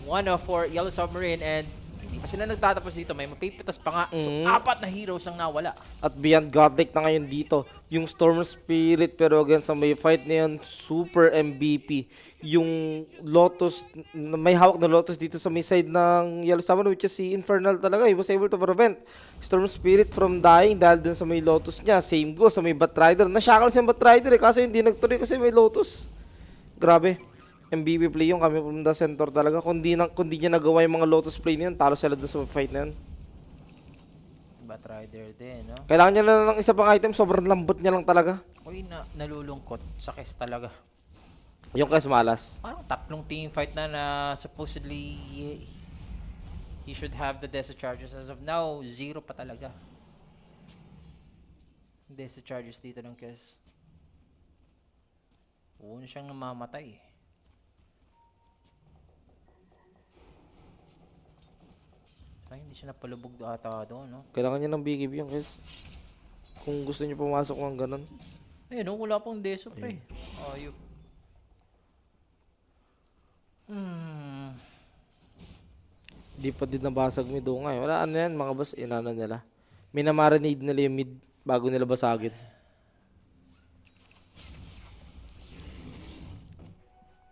1-0 for Yellow Submarine. And hindi pa sila nagtatapos dito. May mapipitas pa nga. So, 4 na heroes ang nawala. At beyond godlike na ngayon dito, yung Storm Spirit, pero again sa may fight na yun, super MVP. Yung Lotus, may hawak na Lotus dito sa may side ng Yellow Summon, which is si Infernal talaga. He was able to prevent Storm Spirit from dying dahil dun sa may Lotus niya. Same goes sa may Batrider. Na-shackle si Batrider kaso hindi nagtuloy kasi may Lotus. Grabe. MVP play yung kami from the center talaga. Kung di niya nagawa yung mga Lotus play na yun, talo sila dun sa fight na yun. Batrider din, no? Kailangan niya na ng isa pang item, sobrang lambot niya lang talaga. Uy, nalulungkot sa Kes talaga. Yung Kes malas. Parang 3 team fight na supposedly he should have the Deso Charges. As of now, 0 pa talaga. Deso Charges dito ng Kes. Una siyang namamatay. Ay, hindi siya napalubog ata doon, no? Kailangan niya ng BKB yung Kes. Kung gusto niya pumasok ng ganun. Ayun, no, wala pang Deso, pre. Ayup. Di pa din nabasag mid. Oo nga eh. Wala ano yan mga boss. Inano nila. Minamarinade nila yung mid bago nila basagin.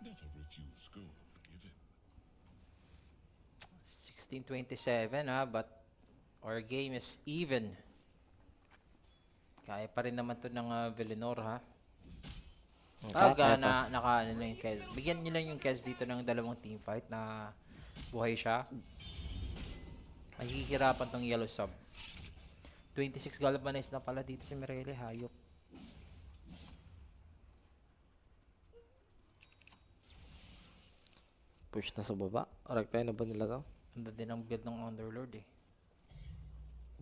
Never refuse gold given. 16-27 ha, but our game is even. Kaya pa rin naman to ng Villanor ha. Kaya Naka ano na yung Kez. Bigyan nyo lang yung Kez dito ng dalawang team fight na buhay siya. Mahihirapan tong yellow sub. 26 galvanized na pala dito si Mirele, hayop. Push na sa baba. Rektahin na ba nila to? Ganda din ang build ng Underlord eh.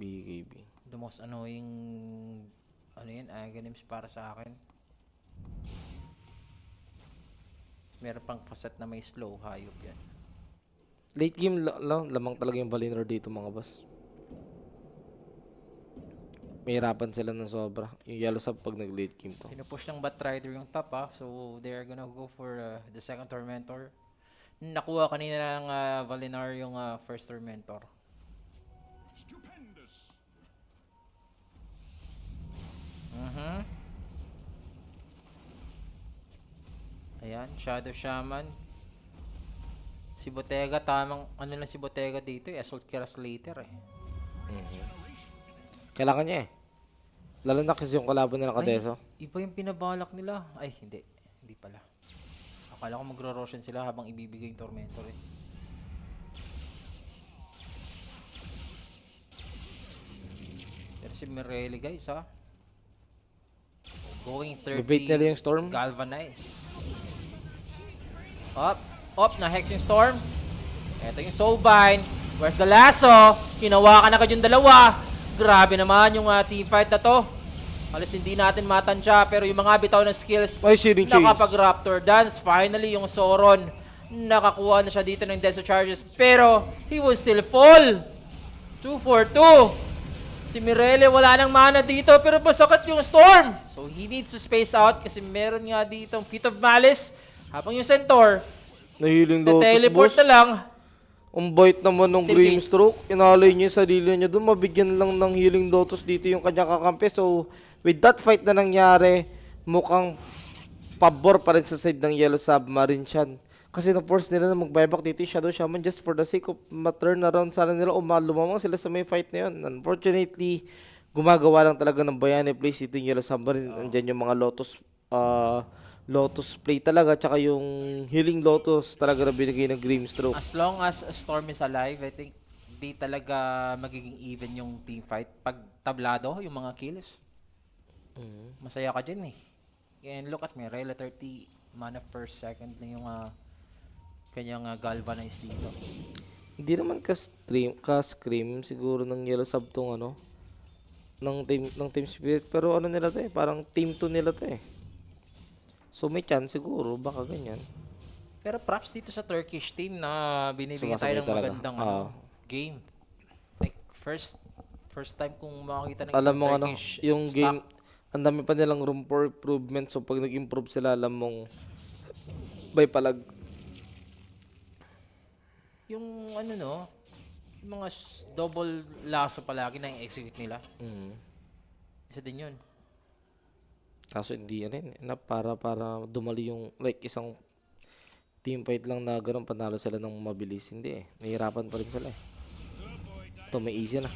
BKB. The most annoying ano yan, agonims para sa akin. Tapos meron pang facet na may slow, hayop yan. Late game lamang talaga yung Valinor dito mga boss. May hirapan sila ng sobra. Yung yellow sub pag nag-late game to. Pinupush ng Batrider yung top so they're gonna go for the second Tormentor. Nakuha kanina ng Valinar yung first Tormentor. Stupendous. Ayan, Shadow Shaman. Si Bottega, tamang ano lang si Bottega dito eh, Assault Kira Slater eh. Kailangan niya eh. Lalo na kasi yung kalaban nila Kadeso. Iba yung pinabalak nila. Ay, hindi. Hindi pala. Akala ko magro-roshan sila habang ibibigay yung Tormentor eh. Pero si Mirele guys ha. Going 30. Bibait nila yung Storm. Galvanize. Up, na-hex yung Storm. Ito yung Soulbind. Where's the lasso? Hinawakan na yung dalawa. Grabe naman yung team fight na to. Halos hindi natin matansya pero yung mga bitaw na skills Ay, Searing Chains. nakapag-Raptor dance. Finally, yung Sauron nakakuha na siya dito ng Desert Charges pero he will still fall. 2-4-2. Si Mirele wala nang mana dito pero masakit yung Storm. So he needs to space out kasi meron nga dito ang Feet of Malice habang yung Centaur Nahiling Lotus, teleport boss. na lang. Ang bait naman ng Same Grimstroke. Inalay niya yung sarili niya doon. Mabigyan lang ng Healing Lotus dito yung kanyang kakampi. So, with that fight na nangyari, mukhang pabor pa rin sa side ng Yellow Submarine siyan. Kasi na-force nila na mag-buyback dito yung Shadow Shaman just for the sake of ma-turn around sana nila o lumamang sila sa may fight na yun. Unfortunately, gumagawa lang talaga ng bayani place dito yung Yellow Submarine. Andyan yung mga Lotus play talaga, tsaka yung Healing Lotus talaga na binigay ng Grimstroke. As long as Storm is alive, I think di talaga magiging even yung team fight. Pag tablado, yung mga kills, masaya ka dyan eh. And look at Mirele, 30 mana per second na yung kanyang galvanized dito. Hindi naman ka-scream siguro ng Yellow Sub tong ng Team Spirit, pero ano nila to eh, parang Team 2 nila to eh. So may chance siguro, baka ganyan. Pero props dito sa Turkish team na binibigyan tayo Sumasabay ng talaga. magandang game. Like first time kung makakita ng Alam isang mo Turkish yung stock. game, ang dami pa nilang room for improvement. So pag nag-improve sila, alam mong by palag. Yung yung mga double lasso palagi na i-execute nila. Isa din yun. Kaso hindi na para dumali yung like isang team fight lang na ganun panalo sila ng mabilis. Hindi eh. Nahihirapan pa rin sila eh. Ito may easy na.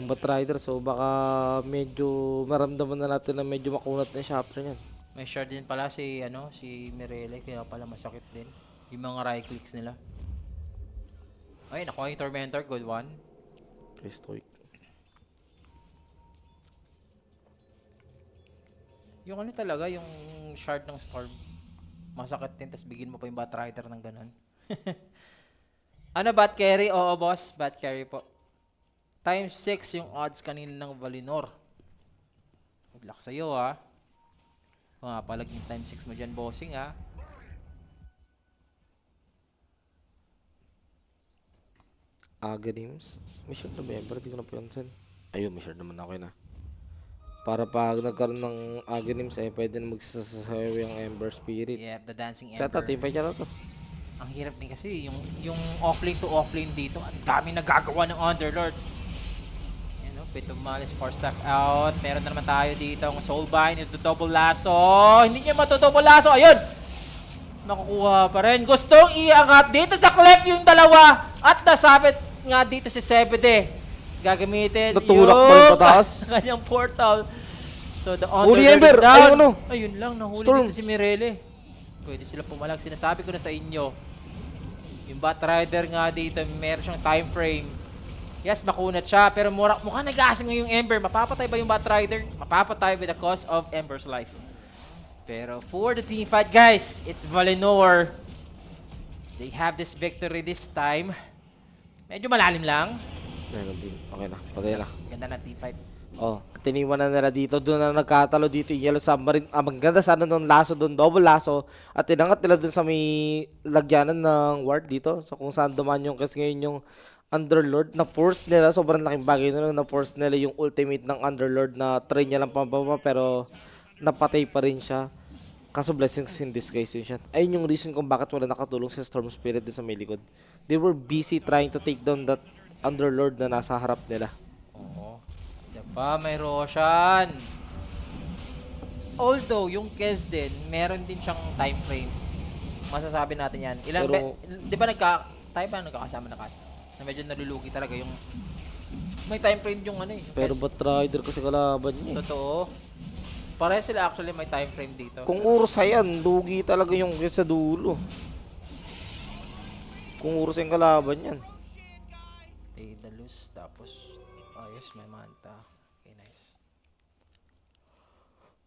Yung Batrider, so baka medyo maramdaman na natin na medyo makunat na yung chapter niyan. May shard din pala si Mirele kaya pala masakit din. Yung mga right clicks nila. Ay, nakuha yung Tormentor, good one. Stoic. Yung talaga, yung shard ng Storm. Masakit din, tas bigyan mo pa yung Batrider ng ganun. Bat carry? Oo, boss. Bat carry po. Times 6 yung odds kanina ng Valinor. Good luck sa'yo, ha. Palag yung times 6 mo dyan, bossing, ha. Agonims. Mission November, di ko na pinsan. Ayun, mission naman ako na. Para pag nagkaroon ng Agonims, pwede na magsasayaw yung Ember Spirit. Yep, the Dancing Kaya Ember. team fight niya na to. ang hirap din kasi yung offlane to offlane dito, ang daming nagagawa ng Underlord. Yan o, Pito Malice, 4 stack out. Meron na naman tayo dito ang Soulbind, ito double lasso. Hindi niya matodouble lasso, ayun! Nakukuha pa rin. Gustong iangat dito sa clip yung dalawa. At nasabit nga dito si Sebede. Gagamitin Natulak pa rin pataas. kanyang portal. So the Huli Underlord Ember! is down. Ayun, ano? Ayun lang, nahuli Storm. dito si Mirele. Pwede sila pumalag. Sinasabi ko na sa inyo. Yung Bat Rider nga dito, meron siyang time frame. Yes, makunat siya. Pero mukhang nag-aasim nga yung Ember. Mapapatay ba yung Bat Rider? Mapapatay with the cost of Ember's life. Pero for the team fight, guys, it's Valinor. They have this victory this time. Medyo malalim lang. Okay na, patay na. Ganda ng team fight. Oh, tiniwan na nila dito. Doon na nagkatalo dito yung Yellow Submarine. Maganda sana doon laso doon, double laso. At tinangat nila doon sa may lagyanan ng ward dito. So kung saan dumaan yung kasi ngayon yung Underlord. Na-force nila, sobrang laking bagay na na-force nila yung ultimate ng Underlord na try niya lang pambaba pero napatay pa rin siya. Kaso blessings in disguise yun siya. Ayun yung reason kung bakit wala nakatulong si Storm Spirit din sa may likod. They were busy trying to take down that Underlord na nasa harap nila. Oo. Siya pa, may Roshan. Although, yung Kez din, meron din siyang time frame. Masasabi natin yan. Di ba tayo ba nagkakasama na cast? Na medyo nalulugi talaga yung... May time frame yung ano eh. Yung Pero Kez. Bat Rider kasi kalaban niya. Totoo. Pareho sila actually may time frame dito. Kung Ursa yan, lugi talaga yung sa dulo. Kung Ursa yung kalaban yan. Daedalus, tapos ayos, may manta. Okay, nice.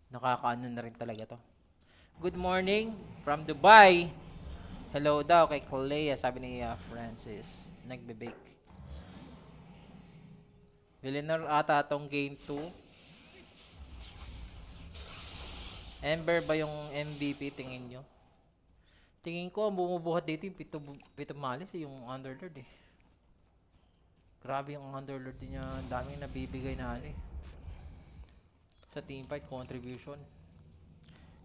Nakakaano na rin talaga to. Good morning from Dubai. Hello daw kay Clea, sabi ni Francis. Nagbe-bake. Villanor ata tong game 2. Ember ba yung MVP tingin nyo? Tingin ko ang bumubuhat dito yung Pito Malice, yung Underlord eh. Grabe yung Underlord niya, daming nabibigay na ano eh. Sa teamfight contribution.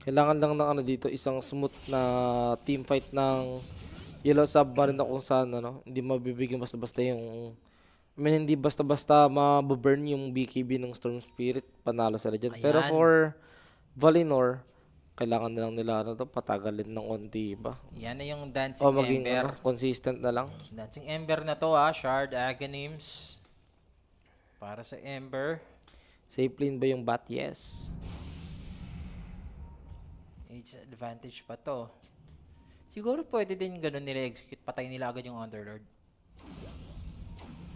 Kailangan lang ng ano dito, isang smooth na teamfight ng Yellow Submarine na kung saan ano, hindi mabibigyan basta-basta yung hindi basta-basta mababurn yung BKB ng Storm Spirit, panalo sila dyan. Ayan. Pero for Valinor, kailangan na lang nila ano to, patagalin ng onti ba? Yan na yung Dancing O maging Ember. ano, consistent na lang. Dancing Ember na to Shard Aghanims. Para sa Ember. Safe lane ba yung bat? Yes. Age advantage pa to. Siguro pwede din ganun nila execute. Patay nila agad yung Underlord.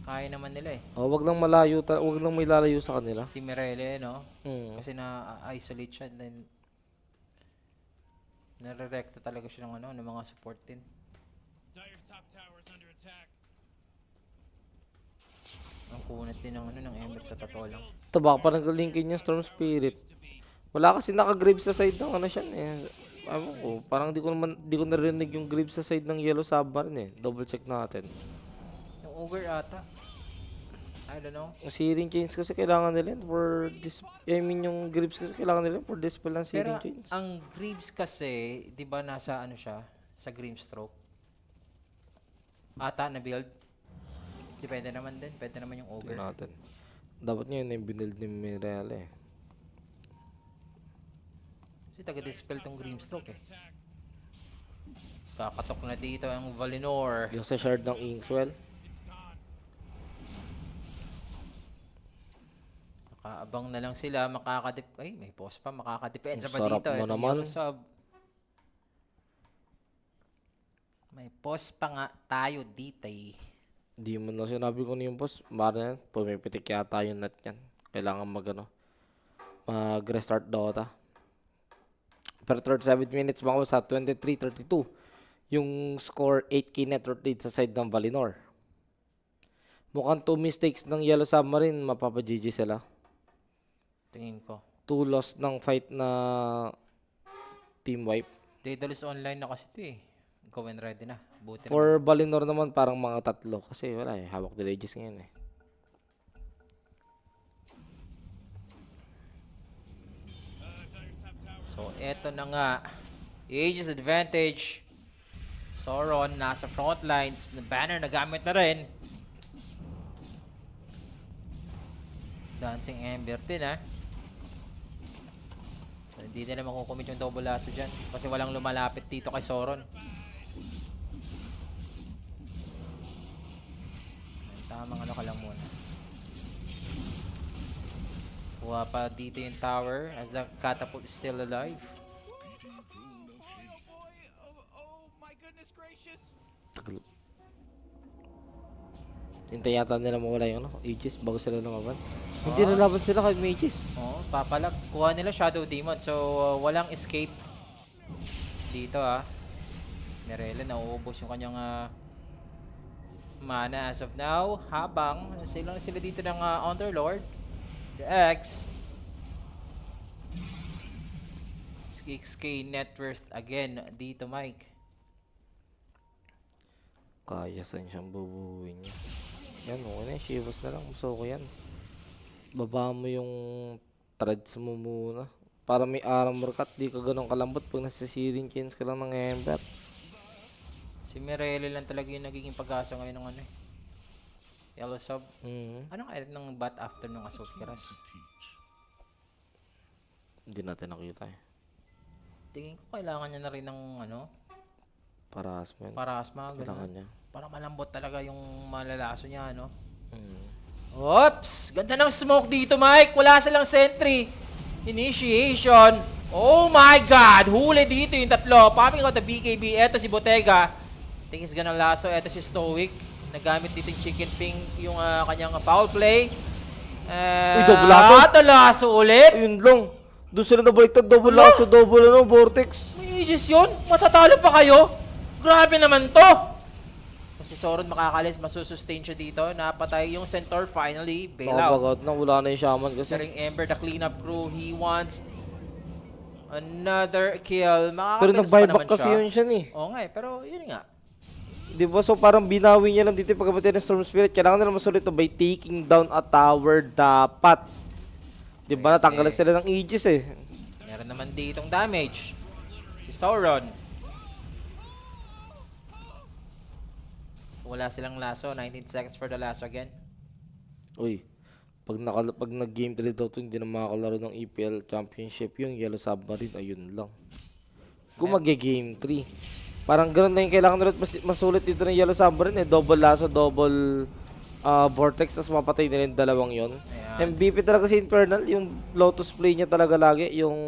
Kaya naman nila eh. Oh, wag lang malayo, wag lang may lalayo sa kanila. Si Mirele, no? Hmm. Kasi na-isolate siya and then nare-recta talaga siya ng ng mga support din. Dire's top tower is under attack. Ang kunat din ng Ember sa totoo lang. Ito baka parang galinkin yung Storm Spirit. Wala kasi naka-grave sa side ng ano siya eh. Ewan ko, parang di ko narinig yung grave sa side ng Yellow Submarine eh. Double check natin. Yung Ogre ata. I don't know. Yung Searing Chains kasi kailangan nila yun for this, I mean yung Greaves kasi kailangan nila yun for dispel ng Searing Pero Chains. ang Greaves kasi, di ba nasa ano siya? Sa Grimstroke. Ata na build. Depende naman din. Pwede naman yung Ogre. Tingnan natin. Dapat nyo yun yung binild ni Mirel eh. Kasi taga-dispel tong Grimstroke eh. Kakatok na dito ang Valinor. Yung sa shard ng Inkswell. Nakaabang na lang sila. Ay, may pause pa. Makakadepensa Ang pa sarap dito. mo Itong naman. Yellow Sub. May pause pa nga tayo dito eh. Di mo na sinabi ko na yung boss. Mara yan, pumipitik yata yung net yan. Kailangan mag-restart Dota. Per 37 minutes mga boss sa 23-32. Yung score 8k net rotate sa side ng Valinor. Mukhang 2 mistakes ng Yellow Submarine, mapapa-GG sila. Tingin ko. 2 loss ng fight na team wipe. Daedalus online na kasi ito eh. Go and ready na. Buti For Valinor naman, parang mga 3. Kasi wala eh, hawak nila Aegis ngayon eh. So, eto na nga. Aegis advantage. Sauron nasa front lines. Banner nagamit na rin. Dancing Ember din So hindi nila makukumit yung double lasso dyan. Kasi walang lumalapit dito kay Sauron. Tamang ano ka lang muna. Kuha pa dito yung tower as the catapult is still alive. Tagal. Hintay yata nila mawala yung Aegis bago sila lumaban. Hindi nalaban sila kay Mages. Oh, papalag. Kuha nila Shadow Demon. So, walang escape. Dito Mirella, nauubos yung kanyang mana as of now. Habang sila dito ng Underlord. The X. 6K net worth again dito, Mike. Kaya saan siyang bubuhin niya. Yan, okay na. Shivas na lang. Gusto ko yan. Baba mo yung threads mo muna. Para may armor cut. Di ka ganun kalambot pag nasisirin chains ka lang ng Ember. Si Mirelle lang talaga yung nagiging pag-asa ngayon ng Yellow Sub. Anong edit ng bat after nung Assault Keras? Hindi natin nakita Tingin ko kailangan niya na rin ng Parasman. Parasma. Kailangan niya. Para malambot talaga yung malalaso niya, Oops! Ganda ng smoke dito, Mike. Wala silang sentry. Initiation. Oh my God! Huli dito yung tatlo. Popping out the BKB. Eto si Bottega. Think he's gonna lasso. Eto si Stoic. Nagamit dito yung chicken ping yung kanyang foul play. Uy, double lasso. Lasso ulit. Ayun lang. Doon sila nabaliktad. Double lasso. Double Vortex. May Aegis yun? Matatalo pa kayo? Grabe naman to! Kung si Sauron makakalis, masusustain siya dito. Napatay yung Centaur finally. Bail out. Nakabagot na. Wala na yung shaman kasi. Saring Ember, the cleanup crew. He wants another kill. Pero Makakapils pa nag-buyback naman kasi siya. yun siya Oo nga pero yun nga. Di ba? So parang binawi niya lang dito yung pagkabatid ng Storm Spirit. Kailangan nila masulit to by taking down a tower dapat. Di ba? Natanggalan sila ng Aegis Meron naman ditong damage. Si Sauron. So, wala silang lasso. 19 seconds for the lasso again. Uy. Pag nag-game 3 daw to, hindi na makakalaro ng EPL Championship yung Yellow Submarine. Ayun lang. Kung mag-game 3. Parang ganoon na yung kailangan ulit masulit dito ng Yellow Submarine Double lasso, double vortex, tapos mapatay nila yung dalawang yon. MVP talaga si Infernal, yung Lotus play niya talaga lagi, yung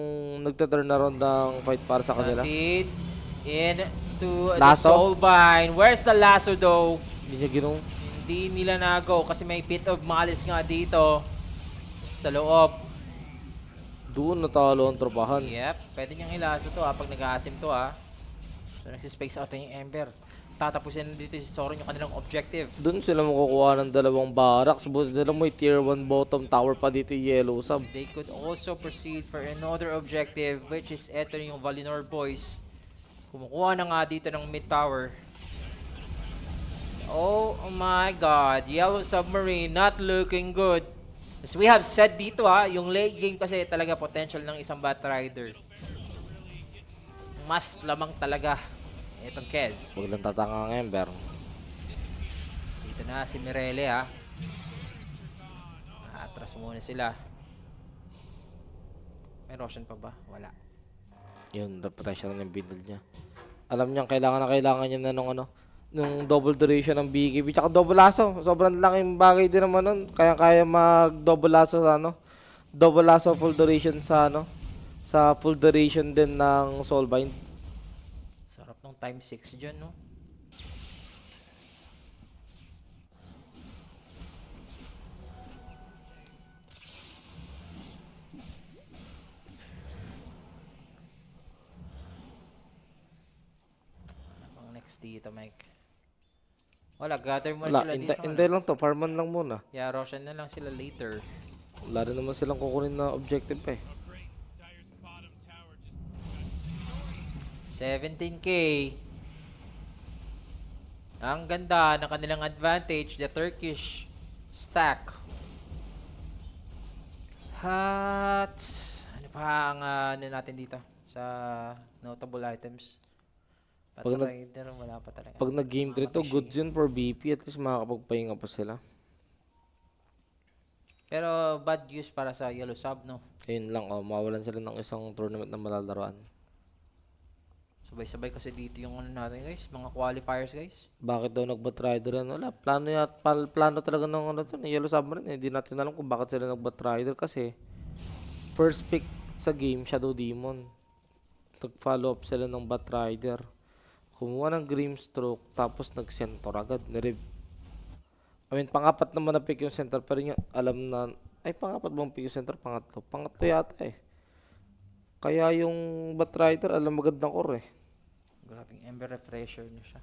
nagta-turn around ng fight para sa kanila. Feed into the Lasso? Soulbind. Where's the lasso though? Hindi niya ginong. Hindi nila na-go kasi may Pit of Malice nga dito sa loob. Doon natalo ang tropahan. Yep, pwede niyang ilaso to pag nag-aasim to So nagsispace out na yung Ember. Tatapusin dito si Sauron yung kanilang objective. Doon sila makukuha ng dalawang barracks. Buti nila may tier 1 bottom tower pa dito yung Yellow Sub. They could also proceed for another objective which is eto yung Valinor boys. Kumukuha na nga dito ng mid tower. Oh my God, Yellow Submarine not looking good. As we have said dito yung late game kasi talaga potential ng isang Batrider. Mas lamang talaga itong Kez. Huwag lang tatanga ang Ember. Dito na si Mirelle atras muna sila. May Roshan pa ba? Wala. Yun, pressure na yung bindle niya. Alam niya kailangan niya na nung double duration ng BKB. Tsaka double lasso. Sobrang laking bagay din naman nun. Kaya mag double lasso sa double lasso full duration sa sa full duration din ng Soulbind. Sarap ng time 6 dyan, no? Ang next dito, Mike. Wala, gather mo Wala, sila dito. hintay lang to. Farman lang muna. Yeah, Roshan na lang sila later. Wala rin naman silang kukunin na objective pa 17k. Ang ganda ng kanilang advantage, the Turkish stack. At ano pa ang natin dito sa notable items? Pag nag- Rider, wala pa talaga. Pag nag-game 3 to, Mga goods yun for BP. At least makakapagpahinga pa sila. Pero bad news para sa Yellow Sub, no? Ayun lang, mawalan sila ng isang tournament na malalaroan. Sabay-sabay kasi dito yung ano natin, guys. Mga qualifiers, guys. Bakit daw nag-Bat Rider yan? Wala, plano talaga ng ano to, ng Yellow Submarine. Hindi natin alam kung bakit sila nag-Bat Rider kasi first pick sa game, Shadow Demon. Nag-follow up sila ng Bat Rider. Kumuha ng Grimstroke, tapos nag-center agad. I mean, pangapat naman na pick yung center, pero yung alam na, ay pangapat bang pick yung center? Pangatlo. Pangatlo yata eh. Kaya yung Bat Rider, alam magandang core eh. Grabing Ember Refresher niya siya.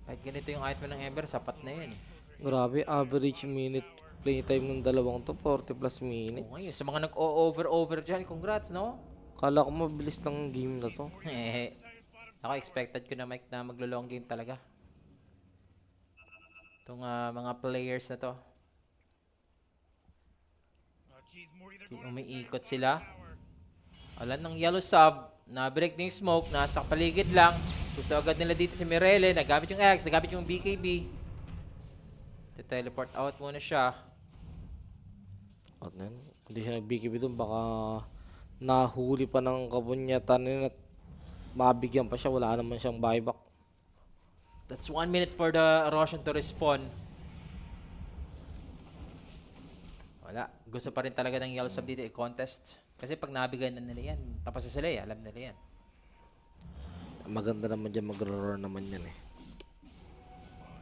Kahit ganito yung item ng Ember, sapat na yun. Grabe, average minute playtime ng dalawang to, 40 plus minutes. Oo, ngayon, sa mga nag-over dyan, congrats, no? Kala ko mabilis ng game na to. Ako, expected ko na Mike na maglo-long game talaga. Itong mga players na to. Umiikot sila. Alam ng Yellow Sub, na-break na yung smoke, nasa paligid lang. Gusto agad nila dito si Mirele, nagamit yung X, nagamit yung BKB. Teleport out muna siya. At nan, hindi siya nag-BKB doon, baka nahuli pa ng kabunyatan nila at mabigyan pa siya, wala naman siyang buyback. That's 1 minute for the Roshan to respawn. Wala. Gusto pa rin talaga ng Yellow Sub dito i-contest. Kasi pag nabigay na nila yan, tapos na sila eh. Alam nila yan. Maganda naman dyan, mag-roar naman yan eh.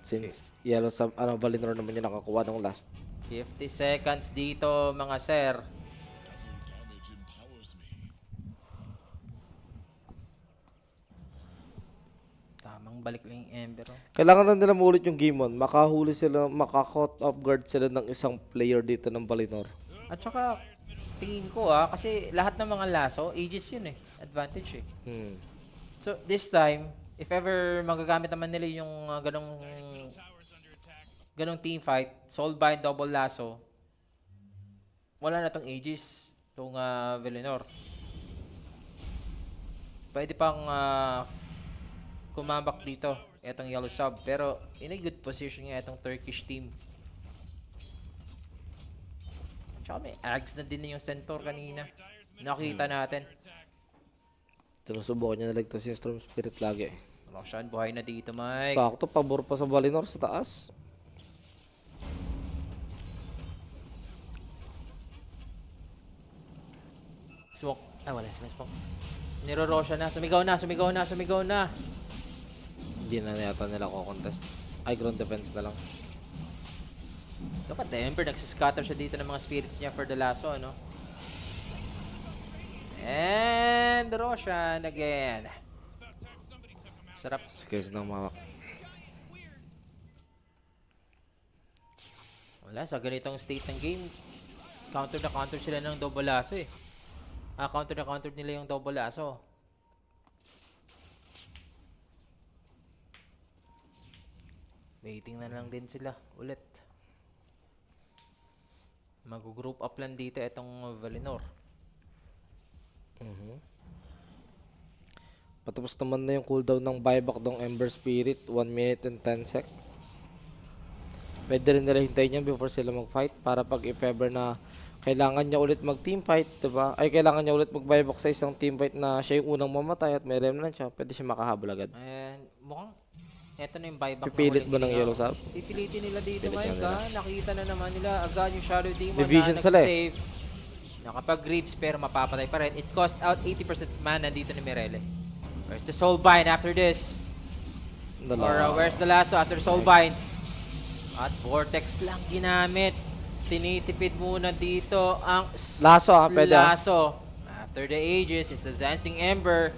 Since Yellow Sub, Valinor naman yung nakakuha ng last. 50 seconds dito mga sir. Damage empowers me. Tamang balik lang yung Ember. Oh. Kailangan na nila maulit yung game 1. Makahuli sila, maka-caught off guard sila ng isang player dito ng Valinor. At saka, tingin ko kasi lahat ng mga laso, Aegis yun eh. Advantage eh. So, this time, if ever magagamit naman nila yung ganong team fight, Soulbind, double lasso, wala na tong Aegis, tong Valinor. Pwede pang kumambak dito, etong Yellow Sub, pero in a good position nga etong Turkish team. Tsaka may Ags na din yung Centaur kanina. Nakita natin. Sinusubukan niya naligtas yung Storm Spirit lagi eh. Roshan, buhay na dito, Mike. Sakto, pabor pa sa Valinor sa taas. Smoke. Wala sila smoke. Niro-Roshan na. Sumigaw na, sumigaw na, sumigaw na. Hindi na yata nila ko-contest. Ay, ground defense na lang. Look at the Ember. Nagsiscatter siya dito ng mga spirits niya for the lasso, no? And Roshan again. Sarap. Si Kez nang mawak. Wala, sa ganitong state ng game, counter na counter sila ng double lasso eh. Counter na counter nila yung double lasso. Waiting na lang din sila ulit. Mag-group up lang dito itong Valinor. Patapos naman na yung cooldown ng buyback ng Ember Spirit. 1 minute and 10 sec. Pwede rin nila hintayin yan before sila mag-fight. Para pag if ever na kailangan niya ulit mag-team fight, diba? Ay, kailangan niya ulit mag-buyback sa isang team fight na siya yung unang mamatay at may remnant siya. Pwede siya makahabol agad. And mukhang eto na yung buyback. Pipilit ba ng Yellow Sub? Pipilitin nila dito Pilit ngayon na ka. Nakita na naman nila agad yung Shadow Demon Division na sila eh. nagsisave. Nakapag-Greaves pero mapapatay pa rin. It cost out 80% mana dito ni Mirele. Where's the Soulbind after this? Or where's the lasso after Soulbind? At Vortex lang ginamit. Tinitipid muna dito ang Lasso, pwede lasso. After the Aegis, it's the Dancing Ember.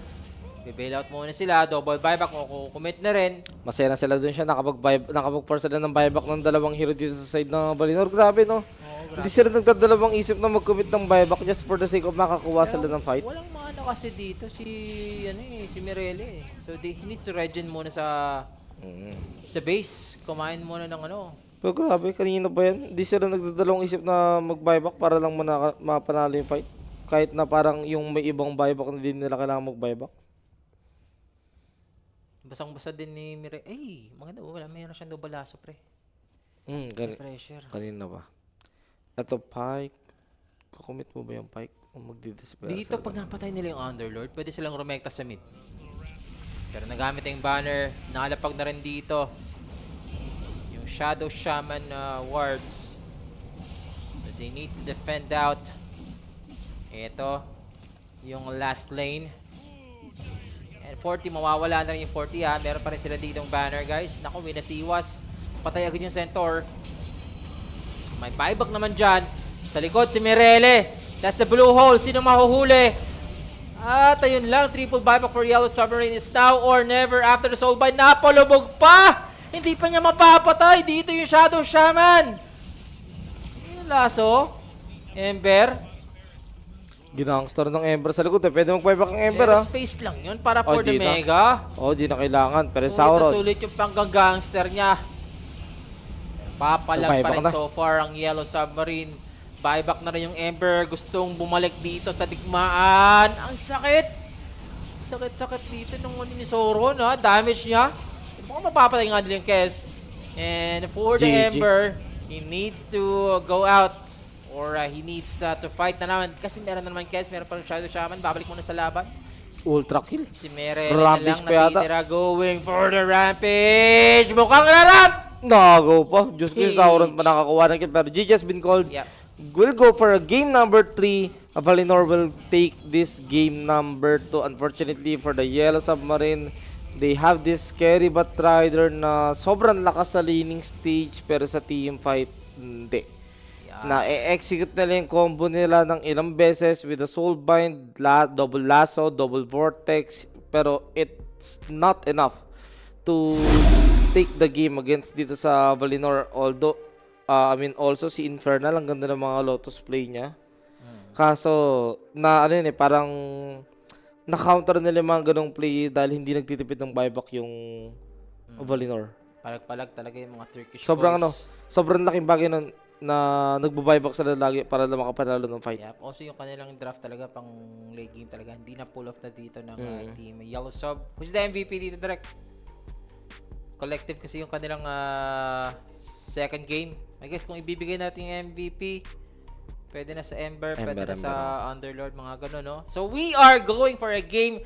Be-bail out muna sila. Double buyback. Kukumit na rin. Masaya na sila dun siya. Nakapag-force sila ng buyback ng dalawang hero dito sa side ng Valinor. Grabe, no? Hindi sila nagdadalawang isip na mag-commit ng buyback just for the sake of makakuha sila ng fight. Walang maano kasi dito si Mirele. So he needs to regen muna sa base. Kumain muna ng ano. Pero grabe, kanina ba yan? Hindi sila nagdadalawang isip na mag-buyback para lang mapanalo yung fight. kahit na parang yung may ibang buyback na din nila kailangan mag-buyback. Basang-basa din ni Mire. Ay, maganda. Wala, mayroon siyang double lasso, pre. Refresher. Kanina ba? Ito, Pike. Kukumit mo ba yung Pike? O magdi-despair? Dito, pag napatay nila yung Underlord, pwede silang rumekta sa mid. Pero nagamit yung banner. Nakalapag na rin dito. Yung Shadow Shaman wards. So they need to defend out. Ito, yung last lane. And 40, mawawala na rin yung 40 ha. Meron pa rin sila ditong banner guys. Naku, winasiwas. Patay agad yung Centaur. May buyback naman dyan. Sa likod si Mirele. That's the blue hole. Sino mahuhuli? At ayun lang. Triple buyback for Yellow Submarine is now or never after the Soulbind. Napalubog pa! Hindi pa niya mapapatay. Dito yung Shadow Shaman. Yung laso. Ember. Ginangster ng Ember sa likod. Pwede mag-buyback ang Ember, Pero ha? space lang yun para for the di na. Mega. Di na kailangan. Pero Sulit na Sauron. sulit yung panggang-gangster niya. Papalag pa Buyback rin na. so far ang Yellow Submarine. Buyback na rin yung Ember. Gustong bumalik dito sa digmaan. Ang sakit! Sakit-sakit dito nung ano ni Sauron, ha? Damage niya. Mukhang mapapatay nga nila yung Kes. And for the GG. Ember, he needs to go out. Or he needs to fight na naman. Kasi meron na naman Kes. Meron pa rin Shadow Shaman. Babalik muna sa laban. Ultra kill. Si Mere na Rampage lang pa yata. natitira going for the Rampage. Mukhang naramp! Nagaw pa. Diyos ko yung Sauron pa nakakuha ng kill. Pero GG has been called. Yep. We'll go for a game number 3. Valinor will take this game number 2. Unfortunately for the Yellow Submarine, they have this scary Batrider na sobrang lakas sa laning stage pero sa team fight, hindi. Na-execute nila yung combo nila ng ilang beses with the Soulbind, double lasso, double vortex, pero it's not enough to take the game against dito sa Valinor. Although, also si Infernal, ang ganda ng mga Lotus play niya. Kaso, parang na-counter nila yung mga ganong play dahil hindi nagtitipid ng buyback yung Valinor. Palag-palag talaga yung mga Turkish Sobrang boys. sobrang laking bagay na nagbo-buyback sila lagi para lang makapanalo ng fight. Yep. Also yung kanilang draft talaga pang late game talaga. Hindi na pull off na dito ng team Yellow Sub. Who's the MVP dito, direct? Collective kasi yung kanilang second game. I guess kung ibibigay natin yung MVP, pwede na sa Ember, pwede na sa Underlord, mga gano'n, no? So we are going for a game